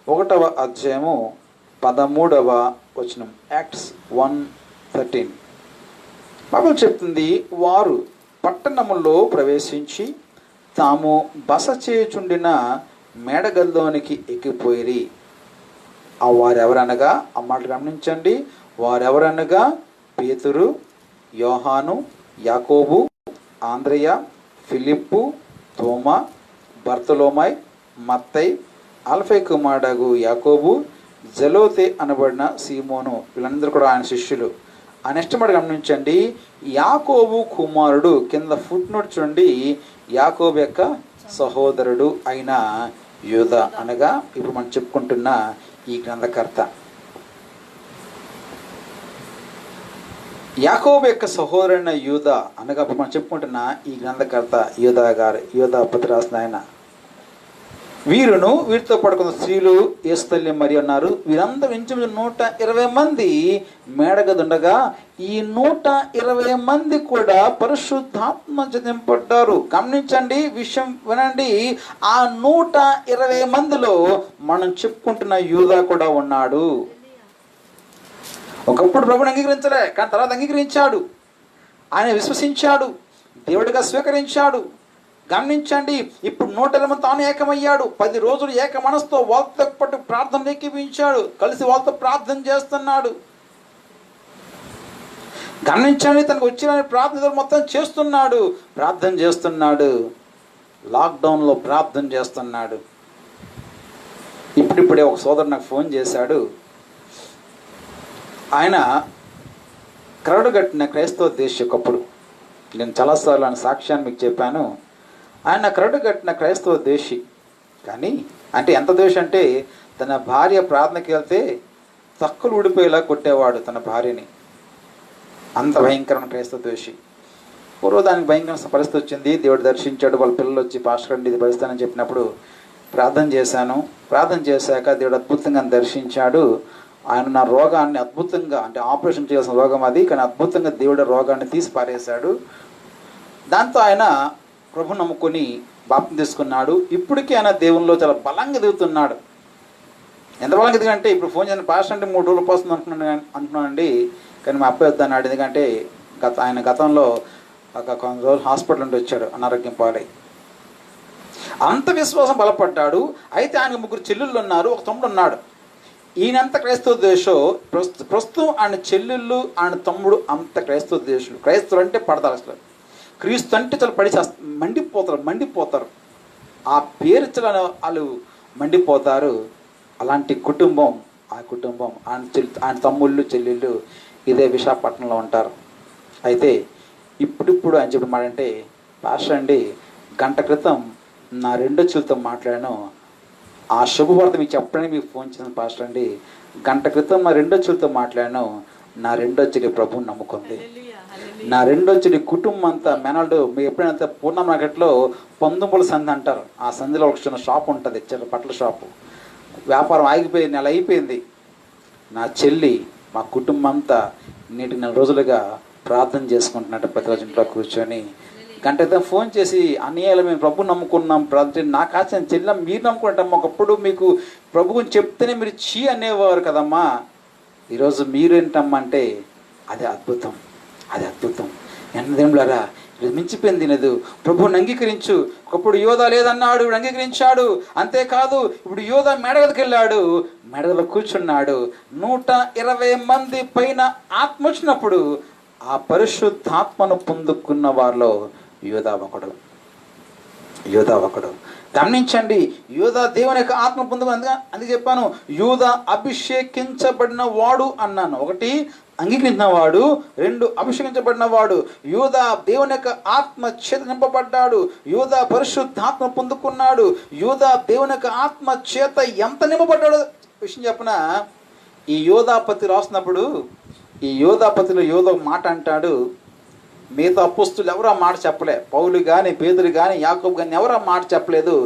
1వ అధ్యాయము 13వ వచనం, యాక్ట్స్ 1:13. బైబిల్ చెప్తుంది, వారు పట్టణములో ప్రవేశించి తాము బస చేయుచుండిన మేడగదిలోనికి ఎక్కిపోయిరి. ఆ వారెవరనగా, ఆ మాట గమనించండి, వారెవరనగా పేతురు, యోహాను, యాకోబు, ఆంద్రయ, ఫిలిప్పు, తోమా, బర్తలోమై, మత్తై, అల్ఫై కుమారుడగు యాకోబు, జలోతే అనబడిన సీమోను, వీళ్ళందరూ కూడా ఆయన శిష్యులు. ఆ నెక్స్ట్ మాట గమనించండి, యాకోబు కుమారుడు, కింద ఫుట్ నోట్ చూడండి, యాకోబు యొక్క సహోదరుడు అయిన యూదా, అనగా ఇప్పుడు మనం చెప్పుకుంటున్న ఈ గ్రంథకర్త. యాకోబు యొక్క సహోదరుడైన యూదా అనగా ఇప్పుడు మనం చెప్పుకుంటున్న ఈ గ్రంథకర్త యూదా పత్రి రాసిన ఆయన. వీరును వీరితో పడుకున్న స్త్రీలు యేసుతల్లి మరి ఉన్నారు. వీరందరూ ఇంచుమించు 120 మంది మేడగదుండగా ఈ 120 మంది కూడా పరిశుద్ధాత్మ నింపడ్డారు. గమనించండి, విషయం వినండి. ఆ 120 మందిలో మనం చెప్పుకుంటున్న యూదా కూడా ఉన్నాడు. ఒకప్పుడు ప్రభుని అంగీకరించలే, కానీ తర్వాత అంగీకరించాడు. ఆయన విశ్వసించాడు, దేవుడిగా స్వీకరించాడు. గమనించండి, ఇప్పుడు 120 మంది తాను ఏకమయ్యాడు. 10 రోజులు ఏక మనసుతో వాళ్ళతో పాటు ప్రార్థన ఏకీపించాడు. కలిసి వాళ్ళతో ప్రార్థన చేస్తున్నాడు. గమనించండి, తనకు వచ్చిన ప్రార్థన మొత్తం ప్రార్థన చేస్తున్నాడు, లాక్డౌన్లో ప్రార్థన చేస్తున్నాడు. ఇప్పుడిప్పుడే ఒక సోదరుడు నాకు ఫోన్ చేశాడు. ఆయన కరడుగట్టిన క్రైస్తవ దేశకప్పుడు, నేను చాలాసార్లు ఆయన సాక్ష్యాన్ని మీకు చెప్పాను. ఆయన కరడుగట్టిన క్రైస్తవ దేశి. కానీ అంటే ఎంత దేశం అంటే, తన భార్య ప్రార్థనకి వెళ్తే తక్కువలు ఊడిపోయేలా కొట్టేవాడు తన భార్యని. అంత భయంకరమైన క్రైస్తవ ద్వేషి. పూర్వ దానికి భయంకరమైన పరిస్థితి వచ్చింది. దేవుడు దర్శించాడు. వాళ్ళ పిల్లలు వచ్చి పాస్టర్ అండి ఇది పరిస్థితి చెప్పినప్పుడు ప్రార్థన చేశాను. ప్రార్థన చేశాక దేవుడు అద్భుతంగా దర్శించాడు. ఆయన నా రోగాన్ని అద్భుతంగా, అంటే ఆపరేషన్ చేయాల్సిన రోగం అది, కానీ అద్భుతంగా దేవుడు రోగాన్ని తీసి పారేశాడు. దాంతో ఆయన ప్రభు నమ్ముకొని బాప్తిసం తీసుకున్నాడు. ఇప్పటికీ ఆయన దేవునిలో చాలా బలంగా ఎదుగుతున్నాడు. ఎంత బలంగా ఎదిగంటే, ఇప్పుడు ఫోన్ చేసిన పాస్టర్ అంటే 3 రోజులు పోస్తుంది అంటున్నానండి. కానీ మా అబ్బాయి వద్దన్నాడు. ఎందుకంటే ఆయన గతంలో కొన్ని రోజులు హాస్పిటల్ నుండి వచ్చాడు అనారోగ్యం పాలై. అంత విశ్వాసం బలపడ్డాడు. అయితే ఆయనకు 3 చెల్లెళ్ళు ఉన్నారు, ఒక తమ్ముడు ఉన్నాడు. ఈయనంత క్రైస్తవ దేశం. ప్రస్తుతం ఆయన చెల్లెళ్ళు ఆయన తమ్ముడు అంత క్రైస్తవ దేశులు. క్రైస్తవులు అంటే పడతారు అసలు. క్రీస్తు అంటే చాలా మండిపోతారు. ఆ పేరు చాలా వాళ్ళు మండిపోతారు. అలాంటి కుటుంబం, ఆ కుటుంబం ఆయన తమ్ముళ్ళు చెల్లెళ్ళు ఇదే విశాఖపట్నంలో ఉంటారు. అయితే ఇప్పుడు ఆయన చెప్పిన మాట అంటే, పాస్టర్ అండి గంట క్రితం నా 2 చెల్లితో మాట్లాడాను, ఆ శుభవార్త మీకు చెప్పడానికి మీకు ఫోన్ చేసిన పాస్టర్ అండి. గంట క్రితం నా 2 చెల్లితో మాట్లాడాను, నా 2 చెల్లి ప్రభువుని నమ్ముకుంది. నా 2 చెల్లి కుటుంబం అంతా మెనల్డ్. మీరు ఎప్పుడైనా పూర్ణ మార్కెట్లో 19 సంధి అంటారు, ఆ సంధిలో ఒక చిన్న షాప్ ఉంటుంది, చిన్న బట్టల షాపు. వ్యాపారం ఆగిపోయి నెల అయిపోయింది. నా చెల్లి మా కుటుంబం అంతా నేటి 4 రోజులుగా ప్రార్థన చేసుకుంటున్నట్టు ప్రతిరోజు ఇంట్లో కూర్చొని. గంట క్రితం ఫోన్ చేసి, అన్నయ్యలు మేము ప్రభు నమ్ముకున్నాం, ప్రార్థన నాకు ఆశ చెల్లి మీరు నమ్ముకుంటాం, ఒకప్పుడు మీకు ప్రభువుని చెప్తేనే మీరు చీ అనేవారు కదమ్మా, ఈరోజు మీరేంటమ్మంటే అది అద్భుతం. ఎన్నదేంలారా ఇది మించిపోయింది. తినదు ప్రభువుని అంగీకరించు. ఒకప్పుడు యోధ లేదన్నాడు, ఇప్పుడు అంగీకరించాడు. అంతేకాదు ఇప్పుడు యోధ మెడగదికి వెళ్ళాడు, మెడగలో కూర్చున్నాడు. 120 మంది పైన ఆత్మ వచ్చినప్పుడు ఆ పరిశుద్ధాత్మను పొందుకున్న వారిలో యోధ ఒకడు. గమనించండి, యూదా దేవుని యొక్క ఆత్మ పొందుకుని అందుకే చెప్పాను, యూదా అభిషేకించబడిన వాడు అన్నాను. 1 అంగీకరించిన వాడు, 2 అభిషేకించబడిన వాడు. యూదా దేవుని యొక్క ఆత్మ చేత నింపబడ్డాడు. యూదా పరిశుద్ధాత్మ పొందుకున్నాడు. యూదా దేవుని యొక్క ఆత్మ చేత ఎంత నింపబడ్డాడో విషయం చెప్పిన, ఈ యోధాపతి రాసినప్పుడు ఈ యోధాపతిలో యోధ మాట అంటాడు, మిగతా అపోస్తులు ఎవరు ఆ మాట చెప్పలే. పౌలు కానీ, పేతురు కానీ, యాకోబు కానీ ఎవరు ఆ మాట చెప్పలేదు.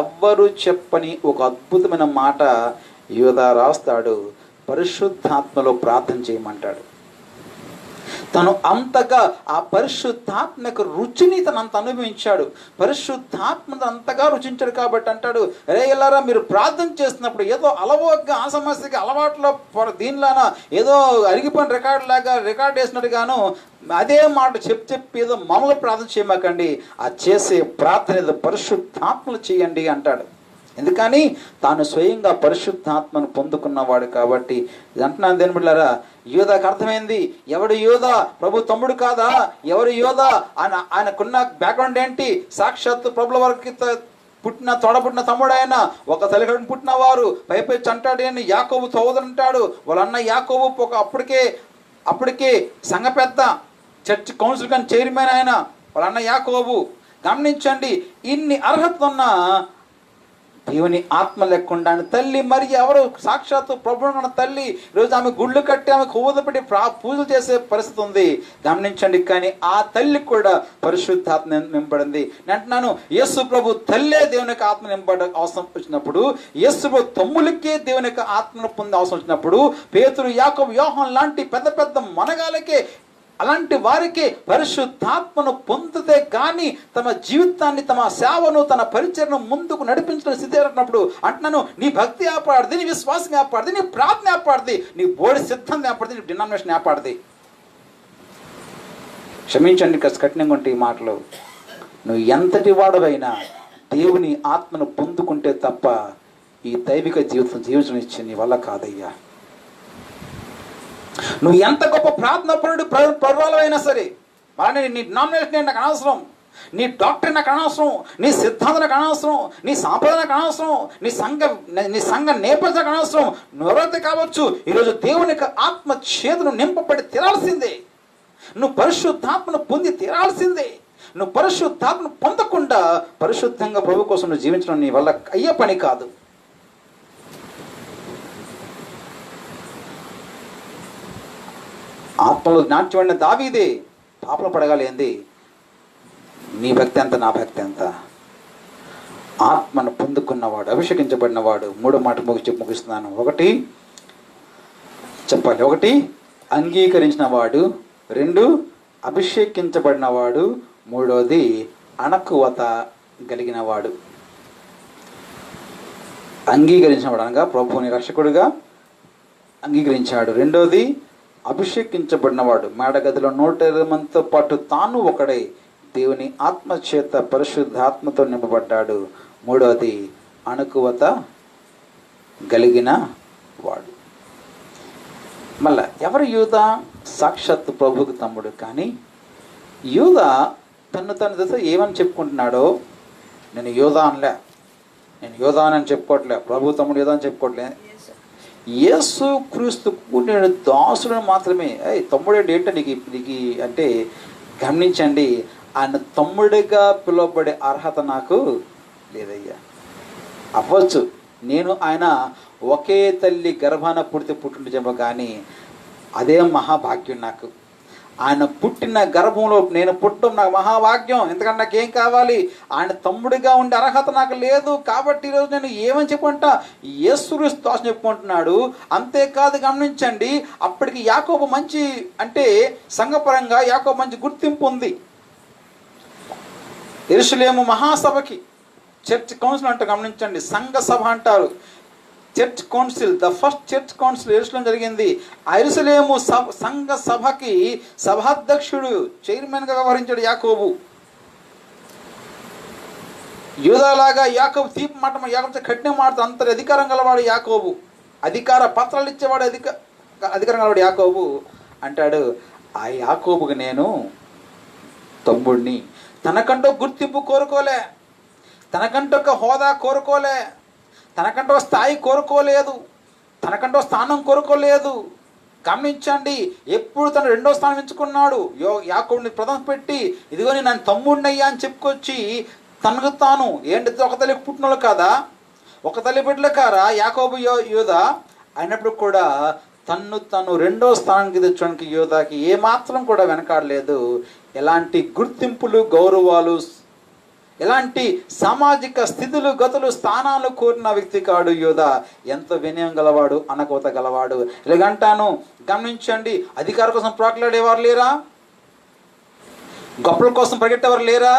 ఎవ్వరు చెప్పని ఒక అద్భుతమైన మాట యోధా రాస్తాడు. పరిశుద్ధాత్మలో ప్రార్థన చేయమంటాడు. తను అంతగా ఆ పరిశుద్ధాత్మకు రుచిని తను అంత అనుభవించాడు. పరిశుద్ధాత్మను అంతగా రుచించాడు కాబట్టి అంటాడు, రే ఎల్లారా మీరు ప్రార్థన చేస్తున్నప్పుడు ఏదో అలవోగ్గా ఆ సమస్యకి అలవాట్లో దీనిలానా ఏదో అరిగిపోయిన రికార్డ్ వేసినట్టుగాను అదే మాట చెప్పి ఏదో మామూలుగా ప్రార్థన చేయమాకండి. ఆ చేసే ప్రార్థన ఏదో పరిశుద్ధాత్మలు చేయండి అంటాడు. ఎందుకని తాను స్వయంగా పరిశుద్ధాత్మను పొందుకున్నవాడు కాబట్టి. ఇది అంటున్నాను దేని బిడ్డలారా, యోధాకు అర్థమైంది. ఎవడు యోధా? ప్రభు తమ్ముడు కాదా? ఎవరు యోధా? ఆయనకున్న బ్యాక్గ్రౌండ్ ఏంటి? సాక్షాత్తు ప్రభుల వారికి తోడబుట్టిన తమ్ముడు ఆయన, ఒక తల్లిదండ్రులు పుట్టిన వారు. పైపై అంటాడు అని యాకోబు సోదరుడు అంటాడు. వాళ్ళ అన్న యాకోబు అప్పటికే సంఘ పెద్ద, చర్చ్ కౌన్సిల్ కానీ చైర్మన్ ఆయన, వాళ్ళ అన్న యాకోబు. గమనించండి, ఇన్ని అర్హతలు ఉన్న దేవుని ఆత్మ లేకుండా తల్లి మరి ఎవరు? సాక్షాత్తు ప్రభువున్న తల్లి. ఈరోజు ఆమె గుళ్ళు కట్టి ఆమె కొవ్వొత్తులు పెట్టి పూజలు చేసే పరిస్థితి ఉంది. గమనించండి, కానీ ఆ తల్లి కూడా పరిశుద్ధాత్మ నింపబడింది. నేను అంటున్నాను, యేసు ప్రభు తల్లే దేవుని యొక్క ఆత్మ నింపబడ అవసరం వచ్చినప్పుడు, యేసు ప్రభు తమ్ములకే దేవుని యొక్క ఆత్మను పొందే అవసరం వచ్చినప్పుడు, పేతురు, యాకోబు, యోహాను లాంటి పెద్ద పెద్ద మనగాలకే, అలాంటి వారికి పరిశుద్ధాత్మను పొందితే కానీ తమ జీవితాన్ని, తమ సేవను, తన పరిచయను ముందుకు నడిపించిన స్థితి ఏర్పడినప్పుడు అంటున్నాను, నీ భక్తి ఏర్పడింది, నీ విశ్వాసం ఏర్పడింది, నీ ప్రార్థన ఏర్పడింది, నీ బోడి సిద్ధం ఏర్పడింది, నీ డినామినేషన్ ఏర్పడింది. క్షమించండి కఠినంగా ఉంటే ఈ మాటలు. నువ్వు ఎంతటి వాడవైనా దేవుని ఆత్మను పొందుకుంటే తప్ప ఈ దైవిక జీవితం జీవించడం ఇచ్చి నీ వల్ల కాదయ్యా. నువ్వు ఎంత గొప్ప ప్రార్థనాపరుడు పర్వాలైనా సరే, మరి నీ డినామినేషన్ నాకు అనవసరం, నీ డాక్టర్ నాకు అనవసరం, నీ సిద్ధాంతం నాకు అనవసరం, నీ సాంప్రదాయం నాకు అనవసరం, నీ సంఘ నేపథ్యం నాకు అనవసరం. నువ్వెవరైతే కావచ్చు, ఈరోజు దేవుని యొక్క ఆత్మ చేతును నింపబడి తీరాల్సిందే. నువ్వు పరిశుద్ధాత్మను పొంది తీరాల్సిందే. నువ్వు పరిశుద్ధాత్మను పొందకుండా పరిశుద్ధంగా ప్రభు కోసం నువ్వు జీవించడం నీ వల్ల అయ్యే పని కాదు. ఆత్మలో నాట్యమైన దావీదే పాపలు పడగాలి ఏంది? నీ భక్తి ఎంత, నా భక్తి ఎంత? ఆత్మను పొందుకున్నవాడు, అభిషేకించబడినవాడు. మూడో మాట ముగిస్తున్నాను. ఒకటి అంగీకరించిన వాడు, 2 అభిషేకించబడినవాడు, 3 అణకువత కలిగిన వాడు. అంగీకరించినవాడు అనగా ప్రభువుని రక్షకుడిగా అంగీకరించాడు. 2 అభిషేకించబడినవాడు, మేడగదిలో 120 మందితో పాటు తాను ఒకడై దేవుని ఆత్మచేత పరిశుద్ధాత్మతో నింపబడ్డాడు. 3 అణకువత కలిగిన వాడు. మళ్ళా ఎవరు యూదా? సాక్షాత్తు ప్రభువుకు తమ్ముడు. కానీ యూదా తను దశ ఏమని చెప్పుకుంటున్నాడో, నేను యూదా అనలే, నేను యూదా అని చెప్పుకోవట్లే, ప్రభు తమ్ముడు యూదా అని చెప్పుకోవట్లే. యేసు క్రీస్తుకు నేను దాసులను మాత్రమే. తమ్ముడు ఏంటంటే నీకు అంటే గమనించండి, ఆయన తమ్ముడిగా పిలువబడే అర్హత నాకు లేదయ్యా. అవ్వచ్చు, నేను ఆయన ఒకే తల్లి గర్భాన పుట్టిండేమో, కానీ అదే మహాభాగ్యం నాకు. ఆయన పుట్టిన గర్భంలో నేను పుట్టడం నాకు మహాభాగ్యం. ఎందుకంటే నాకేం కావాలి? ఆయన తమ్ముడిగా ఉండే అర్హత నాకు లేదు. కాబట్టి ఈరోజు నేను ఏమని చెప్పుకుంటా? యేసుక్రీస్తు దాసుని చెప్పుకుంటున్నాడు. అంతేకాదు, గమనించండి, అప్పటికి యాకోబు మంచి, అంటే సంఘపరంగా యాకోబు మంచి గుర్తింపు ఉంది. యెరూషలేము మహాసభకి చర్చ్ కౌన్సిల్ అంటారు. గమనించండి, సంఘ సభ అంటారు. Church council, the first church council యెరూషలేం జరిగింది. ఆ యెరూషలేము సంఘ సభకి సభాధ్యక్షుడు, చైర్మన్గా వ్యవహరించాడు యాకోబు. యూదాలాగా యాకోబు తీపి మాట, యాకోబు కఠిన మాట, అంత అధికారం గలవాడు యాకోబు. అధికార పత్రాలు ఇచ్చేవాడు, అధికారం గలవాడు యాకోబు. అంటాడు, ఆ యాకోబుకి నేను తమ్ముడిని. తనకంటూ గుర్తింపు కోరుకోలే, తనకంటూ ఒక హోదా కోరుకోలే, తనకంటూ స్థాయి కోరుకోలేదు, తనకంటూ స్థానం కోరుకోలేదు. గమనించండి, ఎప్పుడు తను 2వ స్థానం ఎంచుకున్నాడు. యాకోబుని ప్రథమ పెట్టి, ఇదిగో నేను తమ్ముడినయ్యా అని చెప్పుకొచ్చి తనకు తాను ఏంటి, ఒక తల్లికి పుట్టినోళ్ళు కాదా, ఒక తల్లి బిడ్డలు కారా యాకోబు యూదా అయినప్పుడు కూడా తను 2వ స్థానానికి తెచ్చడానికి యూదాకి ఏమాత్రం కూడా వెనకాడలేదు. ఎలాంటి గుర్తింపులు, గౌరవాలు, ఎలాంటి సామాజిక స్థితులు, గతులు, స్థానాలు కోరిన వ్యక్తి కాడు యూదా. ఎంతో వినయం గలవాడు, అనకోత గలవాడు. ఇలాగంటాను, గమనించండి, అధికారం కోసం ప్రాకులాడేవారు లేరా? గొప్పల కోసం పరిగెట్టేవారు లేరా?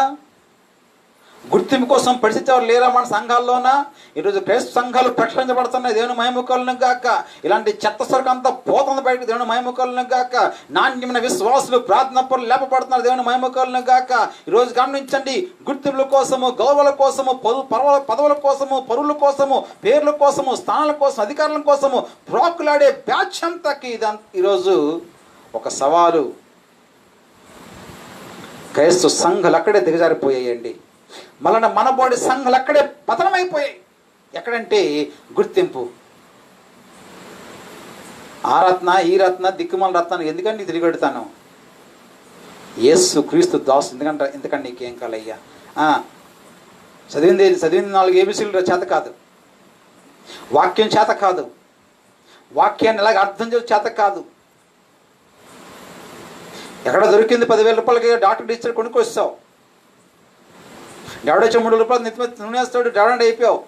గుర్తింపు కోసం పరిస్థితివారు లేరా మన సంఘాల్లోనా? ఈరోజు క్రైస్తవ సంఘాలు ప్రకటించబడుతున్నాయి, దేవుని మహిమకలను గాక. ఇలాంటి చెత్త సరుకు అంతా పోతుంది బయటకు, దేవుని మహిమకలను గాక. నాణ్యమైన విశ్వాసులు, ప్రార్థనపరులు లేపబడుతున్నారు, దేవుని మహిమకలను గాక. ఈరోజు గమనించండి, గుర్తింపుల కోసము, గౌరవాల కోసము, పదవుల కోసము, పరువుల కోసము, పేర్ల కోసము, స్థానాల కోసం, అధికారుల కోసము ప్రాకులాడే బ్యాచ్ అంతాకి ఈరోజు ఒక సవాలు. క్రైస్తవ సంఘాలు అక్కడే దిగజారిపోయాయండి. మళ్ళీ మనబోడి సంఘాలు అక్కడే పతనమైపోయాయి. ఎక్కడంటే గుర్తింపు. ఆ రత్న, ఈ రత్న, దిక్కుమాల రత్నాన్ని ఎందుకంటే తిరిగి పెడతాను? యేసు క్రీస్తు దాసు. ఎందుకంటే నీకేం కాలయ్యా? చదివింది 4 ABCలు చేత కాదు, వాక్యం చేత కాదు, వాక్యాన్ని ఎలాగ అర్థం చేసి చేత కాదు. ఎక్కడ దొరికింది 10,000 రూపాయలకి డాక్టర్ ఇచ్చాడు, కొనుక్కొస్తావు. డెవడొచ్చి 3 రూపాయలు నెత్తి నూనెస్తాడు, డెవడండి అయిపోయావు.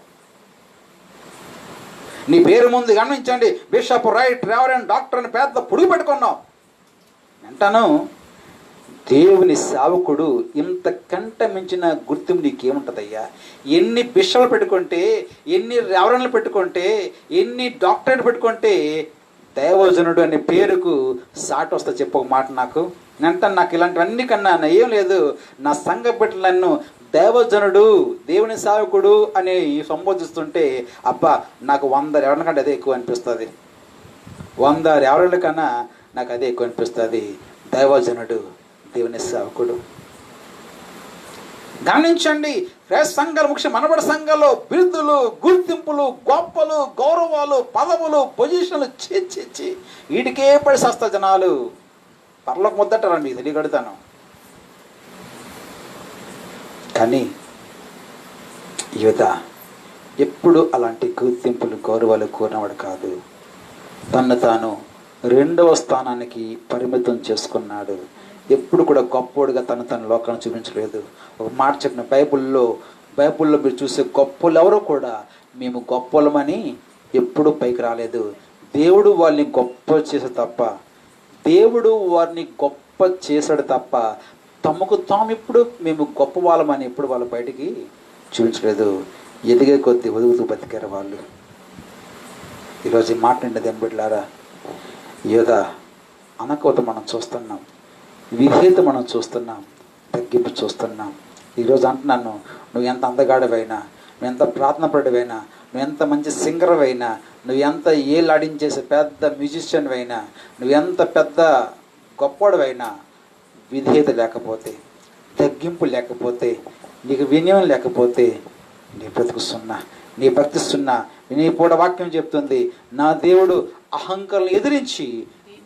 నీ పేరు ముందు గమనించండి, బిషప్, రైట్, రెవరెండ్, డాక్టర్ అని పెద్ద పొడుగు పెట్టుకున్నావు. అంటాను, దేవుని సేవకుడు ఇంతకంటే మించిన గుర్తింపు నీకేముంటుందయ్యా? ఎన్ని బిషప్లు పెట్టుకుంటే, ఎన్ని రెవరెండ్లు పెట్టుకుంటే, ఎన్ని డాక్టరేట్ పెట్టుకుంటే దైవజనుడు అనే పేరుకు సాటి వస్తా చెప్పు ఒక మాట నాకు. అంటాను, నాకు ఇలాంటివన్నీ కన్నా ఏం లేదు. నా సంఘ బిడ్డలు నన్ను దైవజనుడు, దేవుని సేవకుడు అని సంబోధిస్తుంటే అబ్బా నాకు 100 రెవరెండ్ల కంటే అదే ఎక్కువ అనిపిస్తుంది. 100 రెవరెండ్ల కన్నా నాకు అదే ఎక్కువ అనిపిస్తుంది. దైవజనుడు, దేవుని సేవకుడు. గమనించండి, క్రైస్త సంఘాలు, ముఖ్య మనబడి సంఘాల్లో బిరుదులు, గుర్తింపులు, గొప్పలు, గౌరవాలు, పదవులు, పొజిషన్లు చీ వీటికే పడి సస్తా జనాలు. పర్లోకి ముద్దటారండి, మీకు తెలియగడుతాను. కానీ యువత ఎప్పుడు అలాంటి గుర్తింపులు, గౌరవాలు కోరినవాడు కాదు. తను తాను రెండవ స్థానానికి పరిమితం చేసుకున్నాడు. ఎప్పుడు కూడా గొప్పోడుగా తను లోకాన్ని చూపించలేదు. ఒక మాట చెప్పిన, బైబిల్లో మీరు చూసే గొప్పలు ఎవరో కూడా మేము గొప్పలమని ఎప్పుడూ పైకి రాలేదు. దేవుడు వారిని గొప్ప చేసాడు తప్ప తమకు తాము ఎప్పుడు మేము గొప్ప వాళ్ళమని ఎప్పుడు వాళ్ళ బయటికి చూపించలేదు. ఎదిగే కొద్దీ ఒదుగుతూ బతికారు వాళ్ళు. ఈరోజు ఈ మాట నిండా దెంబిడ్లారా, యోధ అనకోత మనం చూస్తున్నాం, విధేయత మనం చూస్తున్నాం, తగ్గింపు చూస్తున్నాం. ఈరోజు అంటున్నాను, నువ్వు ఎంత అందగాడివైనా, నువ్వు ఎంత ప్రార్థనపరుడివైనా, నువ్వు ఎంత మంచి సింగర్ అయినా, నువ్వు ఎంత ఏలాడించేసే పెద్ద మ్యూజిషియన్ అయినా, నువ్వు ఎంత పెద్ద గొప్పవాడివైనా, విధేయత లేకపోతే, తగ్గింపు లేకపోతే, నీకు వినయం లేకపోతే నీ బ్రతుకు సున్నా, నీ భక్తి సున్నా. నీ పూట వాక్యం చెప్తుంది, నా దేవుడు అహంకారం ఎదిరించి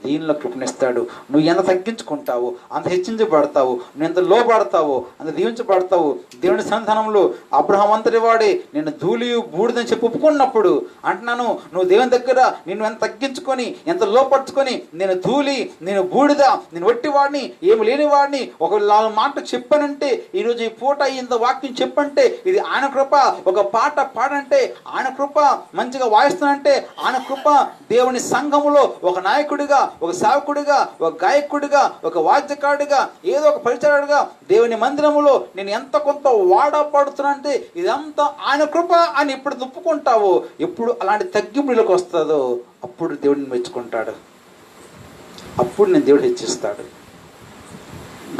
దీనిలో కృపణిస్తాడు. నువ్వు ఎంత తగ్గించుకుంటావు అంత హెచ్చించబడతావు, నువ్వు ఎంత లోపడతావు అంత దీవించబడతావు. దేవుని సంతానంలో అబ్రహాం అంతటి వాడే నేను ధూళియు బూడిదని చెప్పి ఒప్పుకున్నప్పుడు అంటున్నాను, నువ్వు దేవుని దగ్గర నిన్ను ఎంత తగ్గించుకొని, ఎంత లోపరుచుకొని, నేను ధూళి, నేను బూడిద, నేను వట్టివాడిని, ఏమి లేనివాడిని ఒక 4 మాటలు చెప్పానంటే, ఈరోజు ఈ పూట ఇంత వాక్యం చెప్పంటే ఇది ఆయన కృప. ఒక పాట పాడంటే ఆయన కృప, మంచిగా వాయిస్తానంటే ఆయన కృప. దేవుని సంఘములో ఒక నాయకుడిగా, ఒక సేవకుడిగా, ఒక గాయకుడిగా, ఒక వాద్యకారుడిగా, ఏదో ఒక పరిచయుడిగా దేవుని మందిరములో నేను ఎంత కొంత వాడపడుతున్నంటే ఇదంతా ఆయన కృప అని ఎప్పుడు దుప్పుకుంటావో, ఎప్పుడు అలాంటి తగ్గింపులకు వస్తుందో అప్పుడు దేవుడిని మెచ్చుకుంటాడు, అప్పుడు నేను దేవుడు హెచ్చిస్తాడు.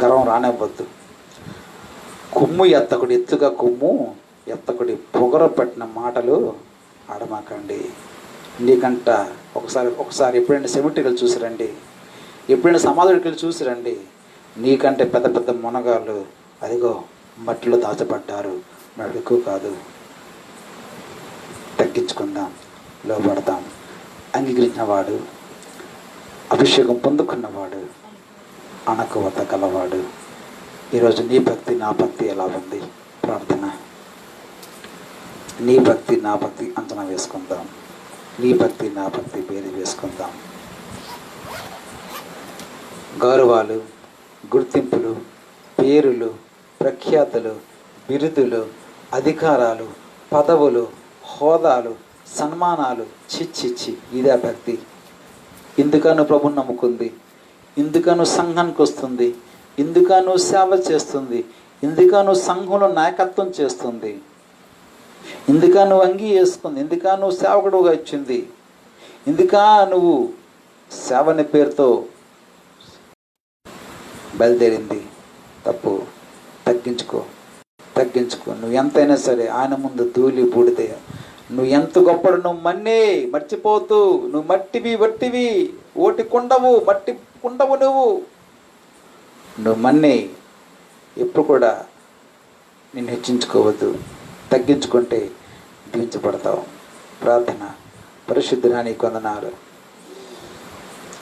గర్వం రానివ్వద్దు. కొమ్ము ఎత్తకుడి, ఎత్తుగా కొమ్ము ఎత్తకుడి, పొగర పట్టిన మాటలు ఆడమాకండి. నీకంట ఒకసారి ఎప్పుడైనా సెమిటరీలు చూసిరండి, ఎప్పుడైనా సమాధుడికి చూసిరండి. నీకంటే పెద్ద పెద్ద మునగాళ్ళు అదిగో మట్టిలో దాచబడ్డారు. మనకు ఎక్కువ కాదు. తగ్గించుకుందాం, లోబడదాం. అంగీకరించినవాడు, అభిషేకం పొందుకున్నవాడు, అణకువత గలవాడు. ఈరోజు నీ భక్తి నా భక్తి ఎలా ఉంది? ప్రార్థన. నీ భక్తి నా భక్తి అంచనా వేసుకుందాం. నీ భక్తి నా భక్తి పేరు వేసుకుందాం. గౌరవాలు, గుర్తింపులు, పేరులు, ప్రఖ్యాతులు, బిరుదులు, అధికారాలు, పదవులు, హోదాలు, సన్మానాలు, చిచ్చిచ్చి ఇదే భక్తి. ఇందుకను ప్రభుని నమ్ముకుంది, ఇందుకను సంఘానికి వస్తుంది, ఇందుకను సేవ చేస్తుంది, ఇందుకను సంఘంలో నాయకత్వం చేస్తుంది, ఇందుక నువ్వు అంగీ వేసుకుంది, ఇందుక నువ్వు సేవకుడుగా ఇచ్చింది, ఇందుక నువ్వు సేవని పేరుతో బయలుదేరింది. తప్పు. తగ్గించుకో. నువ్వు ఎంతైనా సరే ఆయన ముందు ధూళి బూడిదే. నువ్వు ఎంత గొప్పడు, నువ్వు మన్నే మర్చిపోతూ, నువ్వు మట్టివి వట్టివి, ఓటి కుండవు, మట్టి కుండవు, నువ్వు మన్నే. ఎప్పుడు కూడా నిన్ను హెచ్చించుకోవద్దు. తగ్గించుకుంటే దీవించబడతావు. ప్రార్థన. పరిశుద్ధుడా నీకు వందనాలు.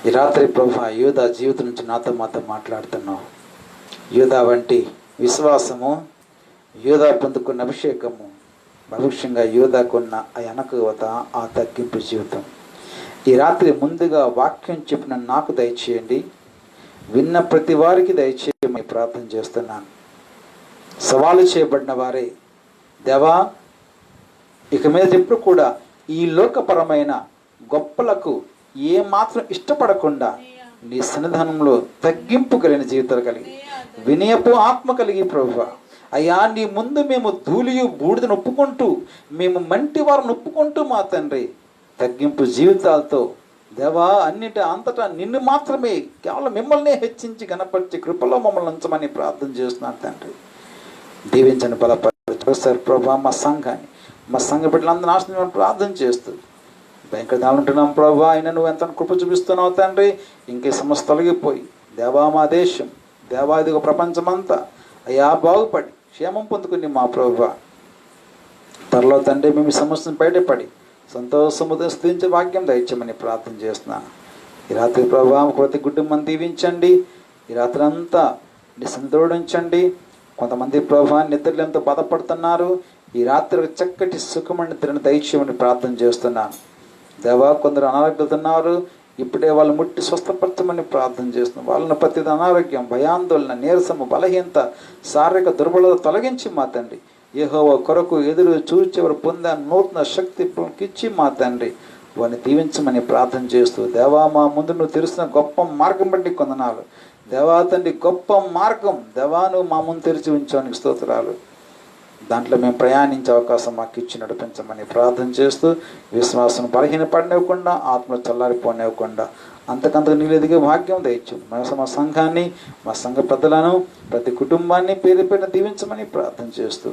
ఈ రాత్రి ప్రభువా, యూదా జీవితం నుంచి నాతో మాట్లాడుతున్నావు. యూదా వంటి విశ్వాసము, యూదా పొందుకున్న అభిషేకము, భవిష్యంగా యూదాకున్న ఆ అనకువత, ఆ తగ్గింపు జీవితం ఈ రాత్రి ముందుగా వాక్యం చెప్పిన నాకు దయచేయండి, విన్న ప్రతి వారికి దయచేయమని ప్రార్థన చేస్తున్నాను. సవాలు చేయబడిన వారే, దేవా ఇక మీద ఎప్పుడు కూడా ఈ లోకపరమైన గొప్పలకు ఏమాత్రం ఇష్టపడకుండా నీ సన్నిధానంలో తగ్గింపు కలిగిన జీవితాలు కలిగి, వినయపు ఆత్మ కలిగి ప్రభువా, అయ్యా నీ ముందు మేము ధూళియు బూడిదను ఒప్పుకుంటూ, మేము మంటి వారిని ఒప్పుకుంటూ మా తండ్రి తగ్గింపు జీవితాలతో దేవా అంతటా నిన్ను మాత్రమే, కేవలం మిమ్మల్నే హెచ్చించి గణపరిచి కృపలో మమ్మల్ని ఉంచమని ప్రార్థన చేస్తున్నాను తండ్రి. దీవించండి, బలపరచు ప్రభా. మా సంఘాన్ని, మా సంఘ బిడ్డలందరూ నాశనం ప్రార్థన చేస్తూ భయంకర దినాలు ఉంటున్నాం ప్రభా, అయినా నువ్వు ఎంత కృప చూపిస్తున్నావు తండ్రి. ఇంకే సమస్య తొలగిపోయి దేవా మా దేశం, దేవా ఇదిగో ప్రపంచమంతా అయ్యా బాగుపడి క్షేమం పొందుకుని మా ప్రభా త్వరలో తండ్రి మేము ఈ సమస్యను బయటపడి సంతోషముతో స్థితించే వాక్యం దయచేయమని ప్రార్థన చేస్తున్నాను. ఈ రాత్రి ప్రభా ప్రతి కుటుంబం దీవించండి. ఈ రాత్రి అంతా నిసంతోడించండి. కొంతమంది ప్రభా నిద్రలంతో బాధపడుతున్నారు. ఈ రాత్రి చక్కటి సుఖమని తిరిగి దయచేయమని ప్రార్థన చేస్తున్నాను. దేవా కొందరు అనారోగ్యతున్నారు, ఇప్పుడే వాళ్ళు ముట్టి స్వస్థపరచమని ప్రార్థన చేస్తున్నాం. వాళ్ళని ప్రతి అనారోగ్యం, భయాందోళన, నీరసము, బలహీనత, శారీరక దుర్బలత తొలగించి మా తండ్రి యెహోవా కొరకు ఎదురు చూచేవారు పొందే నూతన శక్తి ఇచ్చి మా తండ్రి వారిని దీవించమని ప్రార్థన చేస్తూ, దేవా మా ముందు నువ్వు తెరిచిన గొప్ప మార్గం బట్టి కొందనాలు. దేవా తండ్రి గొప్ప మార్గం దేవా నువ్వు మా ముందు తెరిచి ఉంచానికి స్తోత్రాలు. దాంట్లో మేము ప్రయాణించే అవకాశం మాకు ఇచ్చి నడిపించమని ప్రార్థన చేస్తూ, విశ్వాసం బలహీనపడనివ్వకుండా, ఆత్మ చల్లారిపోనివ్వకుండా అంతకంతకు నీళ్ళు ఎదిగే భాగ్యం దయచు. మా సంఘాన్ని, మా సంఘ పెద్దలను, ప్రతి కుటుంబాన్ని పేరు పేరున దీవించమని ప్రార్థన చేస్తూ,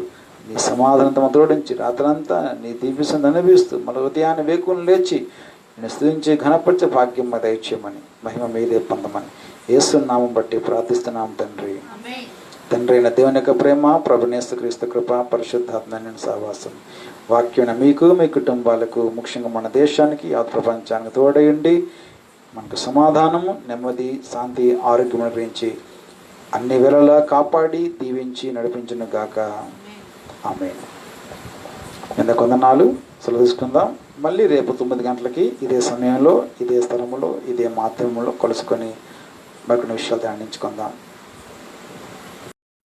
నీ సమాధానంతో దృఢించి రాత్రంతా నీ దీవిస్తుంది అనిపిస్తూ మళ్ళీ ఉదయాన్ని వేకుని లేచి నేను స్తుతించే ఘనపరిచే భాగ్యం మా దయచేయమని, మహిమ మీదే పొందమని యేసు నామం బట్టి ప్రార్థిస్తున్నాం తండ్రి. తండ్రి అయిన దేవుని యొక్క ప్రేమ, ప్రభువైన యేసుక్రీస్తు కృప, పరిశుద్ధాత్మ సహవాసం వాక్యం మీకు, మీ కుటుంబాలకు, ముఖ్యంగా మన దేశానికి, యావత్ ప్రపంచానికి తోడయండి. మనకు సమాధానము, నెమ్మది, శాంతి, ఆరోగ్యం గురించి అన్ని వేళలా కాపాడి దీవించి నడిపించును గాక. ఆమేన్. నిన్న కొందనాలు సెలవు తీసుకుందాం. మళ్ళీ రేపు 9 గంటలకి ఇదే సమయంలో, ఇదే స్థలంలో, ఇదే మాధ్యమంలో కలుసుకొని మరికొన్ని విషయాలు ధ్యానించుకుందాం.